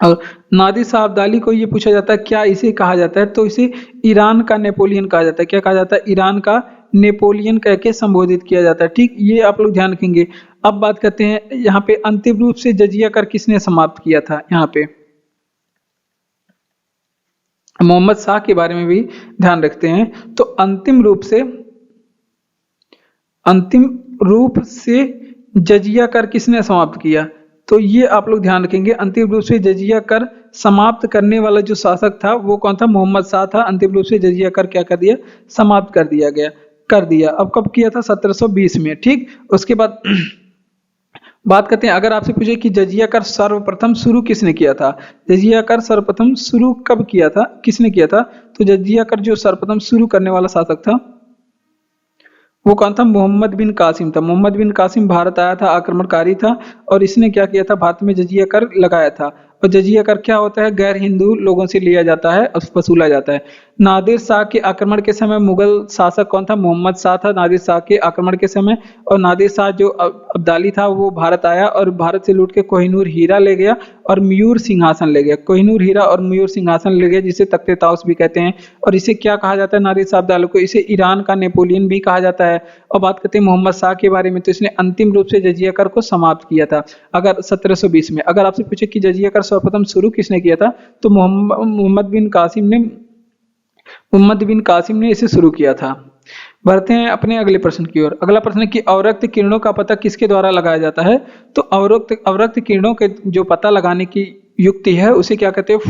और नादिर शाह अब्दाली को ये पूछा जाता है क्या इसे कहा जाता है, तो इसे ईरान का नेपोलियन कहा जाता है। क्या कहा जाता है? ईरान का नेपोलियन कह के संबोधित किया जाता है। ठीक, ये आप लोग ध्यान रखेंगे। अब बात करते हैं यहाँ पे अंतिम रूप से जजिया कर किसने समाप्त किया था। यहाँ पे मोहम्मद शाह के बारे में भी ध्यान रखते हैं। तो अंतिम रूप से जजिया कर किसने समाप्त किया, तो ये आप लोग ध्यान रखेंगे। अंतिम रूप से जजिया कर समाप्त करने वाला जो शासक था वो कौन था? मोहम्मद शाह था। अंतिम रूप से जजिया कर क्या कर दिया? समाप्त कर दिया। अब कब किया था? 1720 में। ठीक, उसके बाद बात करते हैं, अगर आपसे पूछे कि जजिया कर सर्वप्रथम शुरू किसने किया था, जजिया कर सर्वप्रथम शुरू कब किया था, किसने किया था, तो जजिया कर जो सर्वप्रथम शुरू करने वाला शासक था वो कौन था? मोहम्मद बिन कासिम था। मोहम्मद बिन कासिम भारत आया था, आक्रमणकारी था, और इसने क्या किया था? भारत में जजिया कर लगाया था। और जजिया कर क्या होता है? गैर हिंदू लोगों से लिया जाता है और वसूला जाता है। नादिर शाह के आक्रमण के समय मुगल शासक कौन था? मोहम्मद शाह था नादिर शाह के आक्रमण के समय। और नादिर शाह जो अब्दाली था वो भारत आया और भारत से लूट के कोहिनूर हीरा ले गया और मयूर सिंहासन ले गया। कोहिनूर हीरा और मयूर सिंहासन ले गया, जिसे तख्ते ताउस भी कहते हैं। और इसे क्या कहा जाता है? नादिर शाह अब्दाली को इसे ईरान का नेपोलियन भी कहा जाता है। और बात करते हैं मोहम्मद शाह के बारे में, तो इसने अंतिम रूप से जजिया कर को समाप्त किया था अगर 1720 में। अगर आपसे पूछे कि जजिया कर सर्वप्रथम शुरू किसने किया था, तो मोहम्मद बिन कासिम ने इसे शुरू किया था। बढ़ते हैं अपने अगले प्रश्न की ओर। अगला प्रश्न है कि अवरक्त किरणों का पता किसके द्वारा लगाया जाता है, तो अवरक्त किरणों के जो पता लगाने की युक्ति है उसे क्या कहते हैं?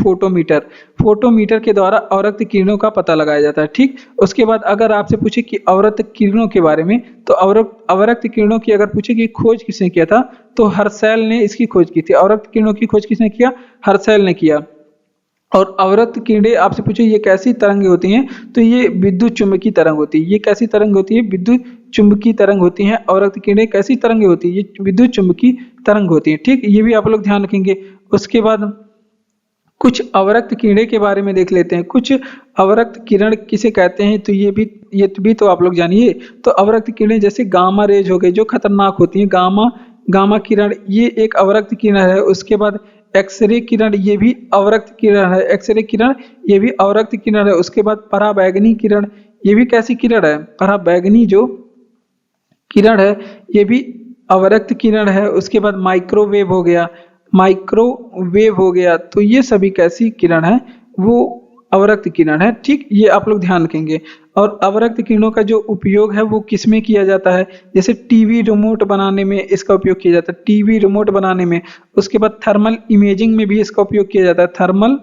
फोटोमीटर के द्वारा अवरक्त किरणों का पता लगाया जाता है। ठीक, उसके बाद अगर आपसे पूछे कि अवरक्त किरणों के बारे में, तो अवरक्त किरणों की अगर पूछे कि खोज किसने किया था, तो हर्शेल ने इसकी खोज की थी। अवरक्त किरणों की खोज किसने किया? हर्शेल ने किया। और अवरक्त किरणें आपसे पूछे ये कैसी तरंगें होती हैं, तो ये विद्युत चुम्बकीय तरंग होती है। ये कैसी तरंग होती है? विद्युत चुम्बकीय तरंग होती हैं। अवरक्त किरणें कैसी तरंगें होती है? ये विद्युत चुम्बकीय तरंग होती है। ठीक, ये भी आप लोग ध्यान रखेंगे। उसके बाद कुछ अवरक्त किरणें के बारे में देख लेते हैं। कुछ अवरक्त किरण किसे कहते हैं, तो ये भी तो आप लोग जानिए। तो अवरक्त किरणें जैसे गामा रेज हो गई जो खतरनाक होती है, गामा किरण ये एक अवरक्त किरण है। उसके बाद एक्सरे किरण ये भी अवरक्त किरण है। एक्सरे किरण ये भी अवरक्त किरण है। उसके बाद पराबैंगनी किरण ये भी कैसी किरण है? पराबैंगनी जो किरण है ये भी अवरक्त किरण है। उसके बाद माइक्रोवेव हो गया, तो ये सभी कैसी किरण है? वो अवरक्त किरण है। ठीक, ये आप लोग ध्यान रखेंगे। और अवरक्त किरणों का जो उपयोग है वो किस में किया जाता है? जैसे टीवी रिमोट बनाने में इसका उपयोग किया जाता है, टीवी रिमोट बनाने में। उसके बाद थर्मल इमेजिंग में भी इसका उपयोग किया जाता है, थर्मल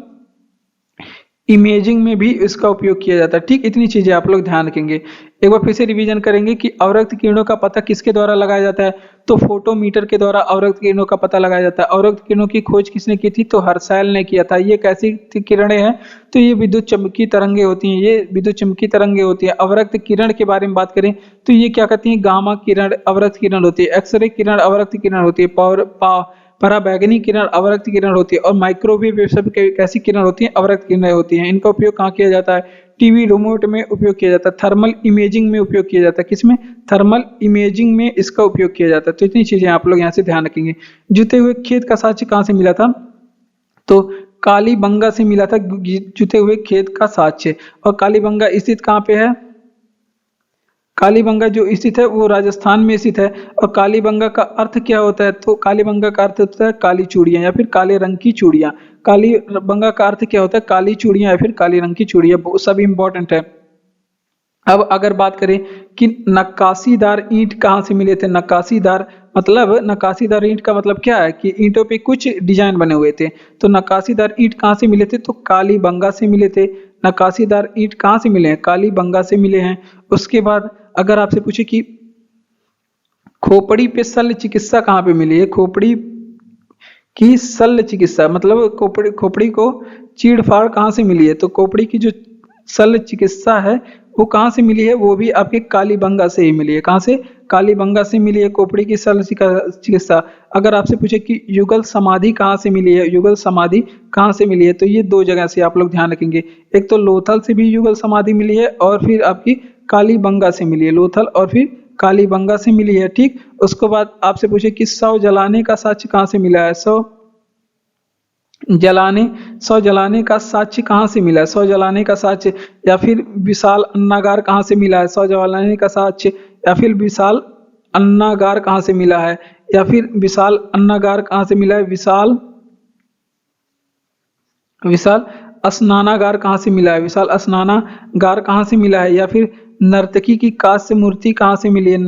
इमेजिंग में भी इसका उपयोग किया जाता है। ठीक, इतनी चीजें आप लोग ध्यान रखेंगे। एक बार फिर से रिवीजन करेंगे कि अवरक्त किरणों का पता किसके द्वारा लगाया जाता है, तो फोटोमीटर के द्वारा अवरक्त किरणों का पता लगाया जाता है। अवरक्त किरणों की खोज किसने की थी, तो हर्शेल ने किया था। ये कैसी किरणें हैं, तो ये विद्युत चुम्बकीय तरंगे होती हैं। ये विद्युत चुम्बकीय तरंगे होती है। अवरक्त किरण के बारे में बात करें तो ये क्या कहती है? गामा किरण अवरक्त किरण होती है। एक्सरे किरण अवरक्त किरण होती है। पराबैंगनी किरण अवरक्त किरण होती है। और माइक्रोवेव ये सब कैसी किरण होती हैं? अवरक्त किरणें होती हैं। इनका उपयोग कहाँ किया जाता है? टीवी रिमोट में उपयोग किया जाता है। थर्मल इमेजिंग में उपयोग किया जाता है। किसमें? थर्मल इमेजिंग में इसका उपयोग किया जाता है। तो इतनी चीजें आप लोग यहाँ से ध्यान रखेंगे। जुते हुए खेत का साक्ष्य कहाँ से मिला था, तो कालीबंगा से मिला था जुते हुए खेत का साक्ष्य। और कालीबंगा स्थित कहाँ पे है? कालीबंगा जो स्थित है वो राजस्थान में स्थित है। और कालीबंगा का अर्थ क्या होता है, तो कालीबंगा का अर्थ होता है काली चूड़ियां या फिर काले रंग की चूड़ियां। कालीबंगा का अर्थ क्या होता है? काली चूड़ियां या फिर काले रंग की चूड़ियां, वो सब इंपॉर्टेंट है। अब अगर बात करें कि नक्काशीदार ईंट कहाँ से मिले थे, नक्काशीदार ईंट का मतलब क्या है कि ईंटों पे कुछ डिजाइन बने हुए थे। तो नक्काशीदार ईंट कहाँ से मिले थे, तो कालीबंगा से मिले थे। नक्काशीदार ईंट कहाँ से मिले हैं? कालीबंगा से मिले हैं। उसके बाद अगर आपसे पूछे कि खोपड़ी पे शल्य चिकित्सा कहाँ पे मिली है, खोपड़ी की शल्य चिकित्सा मतलब खोपड़ी को चीड़-फाड़ कहाँ से मिली है, तो खोपड़ी की जो शल्य चिकित्सा है वो कहाँ से मिली है, वो भी आपके कालीबंगा से ही मिली है। कहाँ से? कालीबंगा से मिली है खोपड़ी की शल्य चिकित्सा। अगर आपसे पूछे कि युगल समाधि कहाँ से मिली है, युगल समाधि कहाँ से मिली है, तो ये दो जगह से आप लोग ध्यान रखेंगे। एक तो लोथल से भी युगल समाधि मिली है और फिर आपकी कालीबंगा से मिली है। लोथल और फिर कालीबंगा से मिली है। ठीक, उसके बाद आपसे पूछे कि शव जलाने का साक्ष्य कहाँ से मिला है, शव जलाने, सौ जलाने का साक्ष्य कहाँ से मिला है? सौ जलाने का साक्ष्य, या फिर विशाल अन्नागार कहाँ से मिला है? सौ जलाने का साक्ष्य, या फिर विशाल अन्नागार कहाँ से मिला है? या फिर विशाल अन्नागार कहाँ से मिला है? विशाल विशाल स्नानागार कहाँ से मिला है? विशाल स्नानागार कहाँ से मिला है? या फिर नर्तकी की कांस्य मूर्ति कहाँ से मिली है?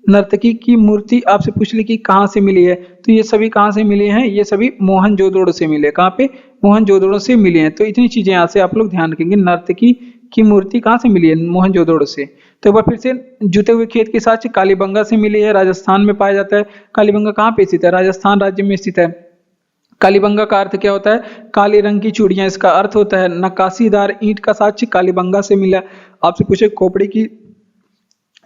नर्तकी की मूर्ति आपसे पूछ ली कि कहाँ से मिली है, तो ये सभी कहाँ से मिले हैं? ये सभी मोहनजोदड़ो से मिले। कहाँ पे? मोहनजोदड़ो से मिले हैं। तो इतनी चीजें यहाँ से आप लोग ध्यान रखेंगे। नर्तकी की मूर्ति कहाँ से मिली है? मोहनजोदड़ो से। तो एक बार फिर से, जुते हुए खेत के साक्ष्य कालीबंगा से मिली है, राजस्थान में पाया जाता है। कालीबंगा कहाँ पे स्थित है? राजस्थान राज्य में स्थित है। कालीबंगा का अर्थ क्या होता है? काले रंग की चूड़ियां, इसका अर्थ होता है। नक्काशीदार ईंट का साक्ष्य कालीबंगा से मिला। आपसे पूछे खोपड़ी की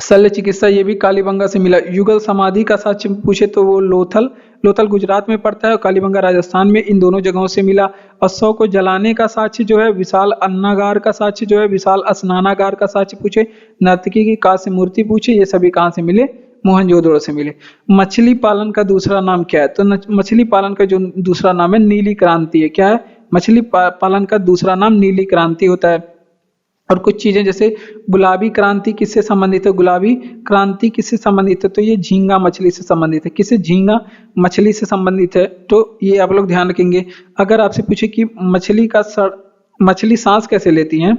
शल्य चिकित्सा, ये भी कालीबंगा से मिला। युगल समाधि का साक्ष्य पूछे तो वो लोथल लोथल गुजरात में पड़ता है और कालीबंगा राजस्थान में, इन दोनों जगहों से मिला। और सौ को जलाने का साक्ष्य जो है विशाल अन्नागार का साक्ष्य जो है विशाल स्नानागार का साक्ष्य पूछे। नर्तकी की कांस्य मूर्ति पूछे, ये सभी कहाँ से मिले? मोहनजोदड़ो से मिले। मछली पालन का दूसरा नाम क्या है? तो मछली पालन का जो दूसरा नाम है नीली क्रांति है। क्या है? मछली पालन का दूसरा नाम नीली क्रांति होता है। और कुछ चीजें जैसे गुलाबी क्रांति किससे संबंधित है? गुलाबी क्रांति किससे संबंधित है? तो ये झींगा मछली से संबंधित है। किससे? झींगा मछली से संबंधित है। तो ये आप लोग ध्यान रखेंगे। अगर आपसे पूछे कि मछली सांस कैसे लेती है,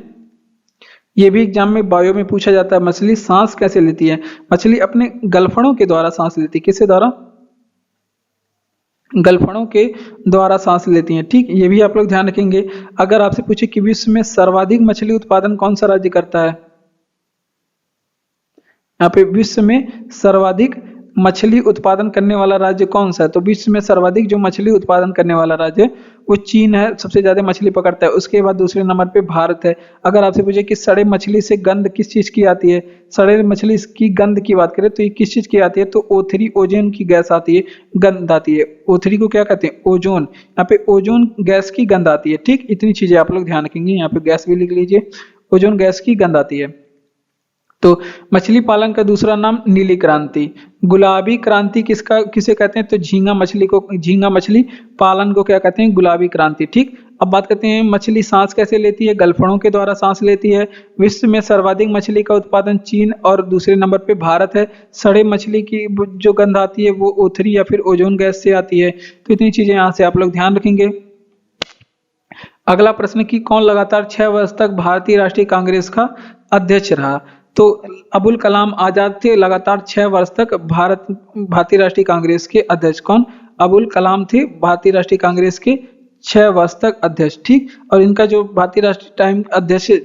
ये भी एग्जाम में बायो में पूछा जाता है। मछली सांस कैसे लेती है? मछली अपने गलफड़ों के द्वारा सांस लेती है। किसके द्वारा? गलफड़ों के द्वारा सांस लेती हैं। ठीक, ये भी आप लोग ध्यान रखेंगे। अगर आपसे पूछे कि विश्व में सर्वाधिक मछली उत्पादन कौन सा राज्य करता है? यहाँ पे विश्व में सर्वाधिक मछली उत्पादन करने वाला राज्य कौन सा है? तो विश्व में सर्वाधिक जो मछली उत्पादन करने वाला राज्य वो चीन है, सबसे ज्यादा मछली पकड़ता है। उसके बाद दूसरे नंबर पे भारत है। अगर आपसे पूछे कि सड़े मछली से गंध किस चीज की आती है? सड़े मछली की गंध की बात करें तो ये किस चीज की आती है? तो O3 ओजोन की गैस आती है, गंध आती है। O3 को क्या कहते हैं? ओजोन। यहाँ पे ओजोन गैस की गंध आती है। ठीक, इतनी चीजें आप लोग ध्यान रखेंगे। यहाँ पे गैस भी लिख लीजिए, ओजोन गैस की गंध आती है। तो मछली पालन का दूसरा नाम नीली क्रांति। गुलाबी क्रांति किसे कहते हैं? तो झींगा मछली पालन को क्या कहते हैं? गुलाबी क्रांति। ठीक, अब बात करते हैं मछली सांस कैसे लेती है? गलफड़ों के द्वारा सांस लेती है। विश्व में सर्वाधिक मछली का उत्पादन चीन और दूसरे नंबर पे भारत है। सड़े मछली की जो गंध आती है वो O3 या फिर ओजोन गैस से आती है। तो इतनी चीजें यहाँ से आप लोग ध्यान रखेंगे। अगला प्रश्न कि कौन लगातार 6 वर्ष तक भारतीय राष्ट्रीय कांग्रेस का अध्यक्ष रहा? तो अबुल कलाम आजाद थे लगातार 6 वर्ष तक भारतीय राष्ट्रीय कांग्रेस के अध्यक्ष। कौन? अबुल कलाम थे भारतीय राष्ट्रीय कांग्रेस के 6 वर्ष तक अध्यक्ष। ठीक, और इनका जो भारतीय राष्ट्रीय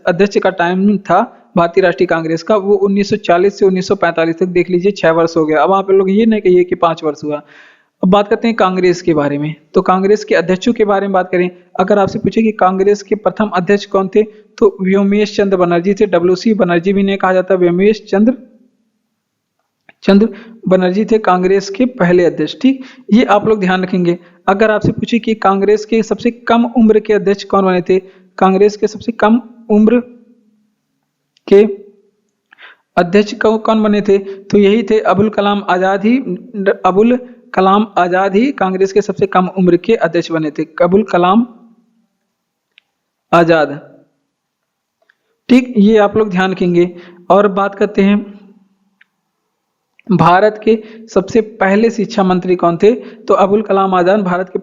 अध्यक्ष का टाइम था भारतीय राष्ट्रीय कांग्रेस का, वो 1940 से 1945 तक देख लीजिए, 6 वर्ष हो गया। अब आप लोग ये नहीं कहिए कि 5 वर्ष हुआ। अब बात करते हैं कांग्रेस के बारे में। तो कांग्रेस के अध्यक्षों के बारे में बात करें, अगर आपसे पूछे कि कांग्रेस के प्रथम अध्यक्ष कौन थे, तो व्योमेश चंद्र बनर्जी थे। WC बनर्जी भी नहीं कहा जाता, व्योमेश चंद्र बनर्जी थे कांग्रेस के पहले अध्यक्ष। ठीक, ये आप लोग ध्यान रखेंगे। अगर आपसे पूछे कि कांग्रेस के सबसे कम उम्र के अध्यक्ष कौन बने थे? कांग्रेस के सबसे कम उम्र के अध्यक्ष कौन बने थे? तो यही थे अबुल कलाम आजाद ही कांग्रेस के सबसे कम उम्र के अध्यक्ष बने थे। अबुल कलाम आजाद। ठीक, ये आप लोग ध्यान रखेंगे। और बात करते हैं भारत के सबसे पहले शिक्षा मंत्री कौन थे? तो अबुल कलाम आजाद भारत के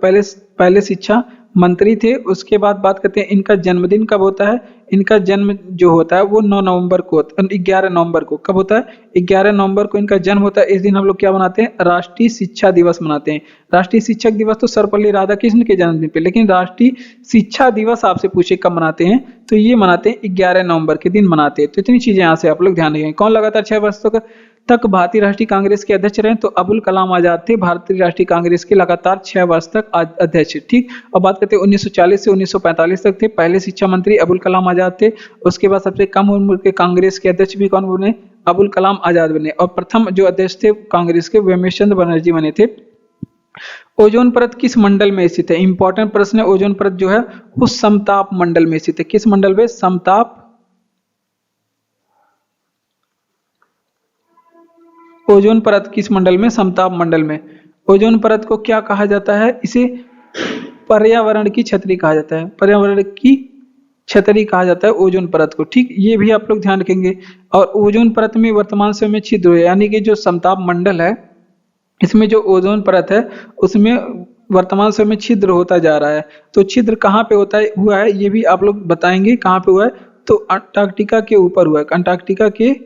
पहले शिक्षा मंत्री थे। उसके बाद बात करते हैं इनका जन्मदिन कब होता है? इनका जन्म जो होता है वो 9 नवंबर को, 11 नवंबर को। कब होता है? 11 नवंबर को इनका जन्म होता है। इस दिन हम लोग क्या मनाते हैं? राष्ट्रीय शिक्षा दिवस मनाते हैं। राष्ट्रीय शिक्षक दिवस तो सर्वपल्ली राधाकृष्णन के जन्मदिन पे, लेकिन राष्ट्रीय शिक्षा दिवस आपसे पूछे कब मनाते हैं, तो ये मनाते हैं 11 नवंबर के दिन मनाते हैं। तो इतनी चीजें यहाँ से आप लोग ध्यान रखेंगे। कौन लगातार 6 वर्षों तक भारतीय राष्ट्रीय कांग्रेस के अध्यक्ष रहे? तो अबुल कलाम आजाद थे भारतीय राष्ट्रीय कांग्रेस के लगातार 6 वर्ष तक अध्यक्ष। ठीक, अब बात करते हैं 1940 से 1945 तक थे पहले शिक्षा मंत्री अबुल कलाम आजाद थे। उसके बाद सबसे कम उम्र के कांग्रेस के अध्यक्ष भी कौन बने? अबुल कलाम आजाद बने। और प्रथम जो अध्यक्ष थे कांग्रेस के व्योमेश चंद्र बनर्जी बने थे। ओजोन परत किस मंडल में स्थित है? इंपॉर्टेंट प्रश्न है। ओजोन परत जो है वो समताप मंडल में स्थित है। किस मंडल में? समताप। ओजोन परत किस मंडल में? समताप मंडल में। ओजोन परत को क्या कहा जाता है? इसे पर्यावरण की छतरी कहा जाता है, पर्यावरण की छतरी कहा जाता है ओजोन परत को। ठीक, ये भी आप लोग ध्यान रखेंगे। और ओजोन परत में वर्तमान समय में छिद्र है, यानी कि जो समताप मंडल है इसमें जो ओजोन परत है उसमें वर्तमान समय में छिद्र होता जा रहा है। तो छिद्र कहाँ पे होता है हुआ है ये भी आप लोग बताएंगे कहाँ पे हुआ है। तो अंटार्कटिका के ऊपर हुआ है, अंटार्कटिका के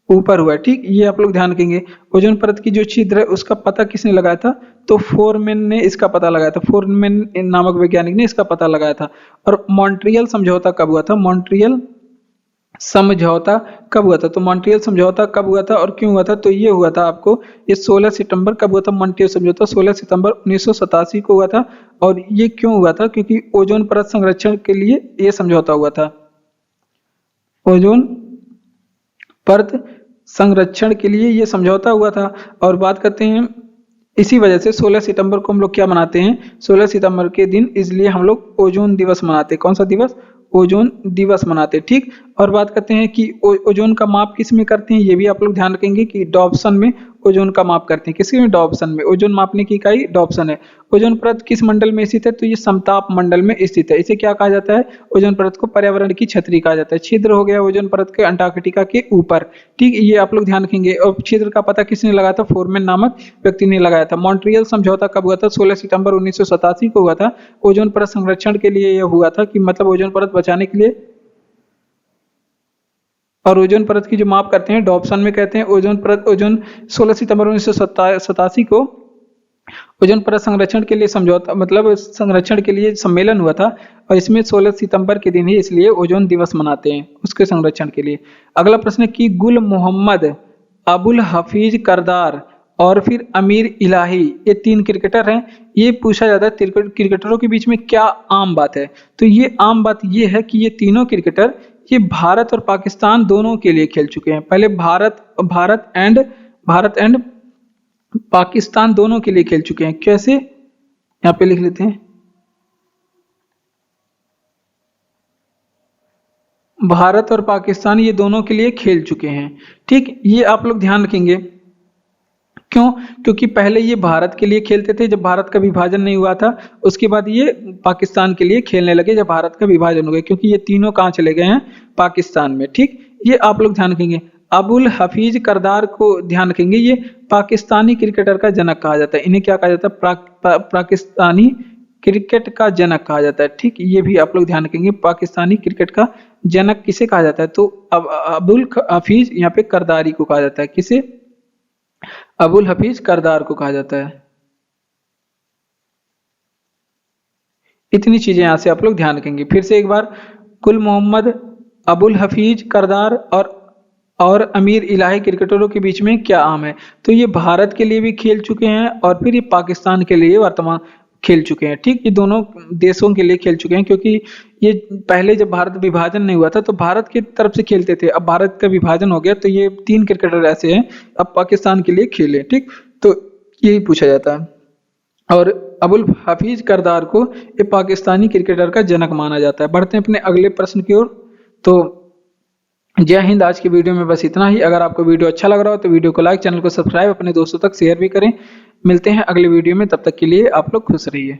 ऊपर हुआ है। ठीक, ये आप लोग ध्यान रखेंगे। ओजोन परत की जो छिद्र है उसका पता किसने लगाया था? तो फोरमैन ने इसका पता लगाया था, फोरमैन नामक वैज्ञानिक ने इसका पता लगाया था। और मॉन्ट्रियल समझौता कब हुआ था? मॉन्ट्रियल समझौता कब हुआ था? तो मॉन्ट्रियल समझौता कब हुआ था और क्यों हुआ था? तो ये हुआ था आपको, ये 16 सितंबर कब हुआ था? मॉन्ट्रियल समझौता 16 सितंबर 1987 को हुआ था। और ये क्यों हुआ था? क्योंकि ओजोन परत संरक्षण के लिए ये समझौता हुआ था। ओजोन परत संरक्षण के लिए ये समझौता हुआ था। और बात करते हैं इसी वजह से 16 सितंबर को हम लोग क्या मनाते हैं? 16 सितंबर के दिन इसलिए हम लोग ओजोन दिवस मनाते हैं। कौन सा दिवस? ओजोन दिवस मनाते हैं। ठीक, और बात करते हैं कि ओजोन का माप किस में करते हैं, ये भी आप लोग ध्यान रखेंगे कि डॉप्सन में ओजोन का माप करते हैं। किसके में? डॉप्सन में। ओजोन मापने की इकाई डॉप्सन है। ओजोन परत किस मंडल में स्थित है? तो ये समताप मंडल में स्थित है। इसे क्या कहा जाता है? ओजोन परत को पर्यावरण की छतरी कहा जाता है। छिद्र हो गया ओजोन परत के अंटार्कटिका के ऊपर। ठीक, ये आप लोग ध्यान रखेंगे। और छिद्र का पता किसने लगाया था? फोरमैन नामक व्यक्ति ने लगाया था। मॉन्ट्रियल समझौता कब हुआ था? 16 सितंबर 1987 को हुआ था। ओजोन परत संरक्षण के लिए यह हुआ था कि मतलब ओजोन परत बचाने के लिए। और ओजोन परत की जो माप करते हैं डॉप्सन में कहते हैं। ओजोन परत, ओजोन 16 सितंबर 1987 को ओजोन परत संरक्षण के लिए समझौता मतलब संरक्षण के लिए सम्मेलन हुआ था। और इसमें 16 सितंबर के दिन ही इसलिए ओजोन दिवस मनाते हैं उसके संरक्षण के लिए। अगला प्रश्न है कि गुल मोहम्मद, अबुल हफीज करदार और फिर अमीर इलाही, ये 3 क्रिकेटर हैं। ये पूछा जाता है क्रिकेटरों के बीच में क्या आम बात है? तो ये आम बात ये है कि ये तीनों क्रिकेटर ये भारत और पाकिस्तान दोनों के लिए खेल चुके हैं। पहले भारत एंड पाकिस्तान दोनों के लिए खेल चुके हैं। कैसे? यहाँ पे लिख लेते हैं, भारत और पाकिस्तान ये दोनों के लिए खेल चुके हैं। ठीक, ये आप लोग ध्यान रखेंगे। क्यों? क्योंकि पहले ये भारत के लिए खेलते थे जब भारत का विभाजन नहीं हुआ था। उसके बाद ये पाकिस्तान के लिए खेलने लगे जब भारत का विभाजन हो गया, क्योंकि ये तीनों कहाँ चले गए हैं? पाकिस्तान में। ठीक, ये आप लोग ध्यान रखेंगे। अबुल हफीज करदार को ध्यान रखेंगे, ये पाकिस्तानी क्रिकेटर का जनक कहा जाता है। इन्हें क्या कहा जाता है? पाकिस्तानी क्रिकेट का जनक कहा जाता है। ठीक, ये भी आप लोग ध्यान रखेंगे। पाकिस्तानी क्रिकेट का जनक किसे कहा जाता है? तो अब अबुल हफीज यहाँ पे करदारी को कहा जाता है। किसे? अबुल हफीज करदार को कहा जाता है। इतनी चीजें यहां से आप लोग ध्यान रखेंगे। फिर से एक बार, गुल मोहम्मद, अबुल हफीज करदार और अमीर इलाही क्रिकेटरों के बीच में क्या आम है? तो ये भारत के लिए भी खेल चुके हैं और फिर ये पाकिस्तान के लिए वर्तमान खेल चुके हैं। ठीक, ये दोनों देशों के लिए खेल चुके हैं, क्योंकि ये पहले जब भारत विभाजन नहीं हुआ था तो भारत की तरफ से खेलते थे। अब भारत का विभाजन हो गया तो ये 3 क्रिकेटर ऐसे हैं अब पाकिस्तान के लिए खेले। ठीक, तो यही पूछा जाता है। और अबुल हफीज करदार को ये पाकिस्तानी क्रिकेटर का जनक माना जाता है। बढ़ते हैं अपने अगले प्रश्न की ओर। तो जय हिंद। आज की वीडियो में बस इतना ही। अगर आपको वीडियो अच्छा लग रहा हो तो वीडियो को लाइक, चैनल को सब्सक्राइब, अपने दोस्तों तक शेयर भी करें। मिलते हैं अगले वीडियो में, तब तक के लिए आप लोग खुश रहिए।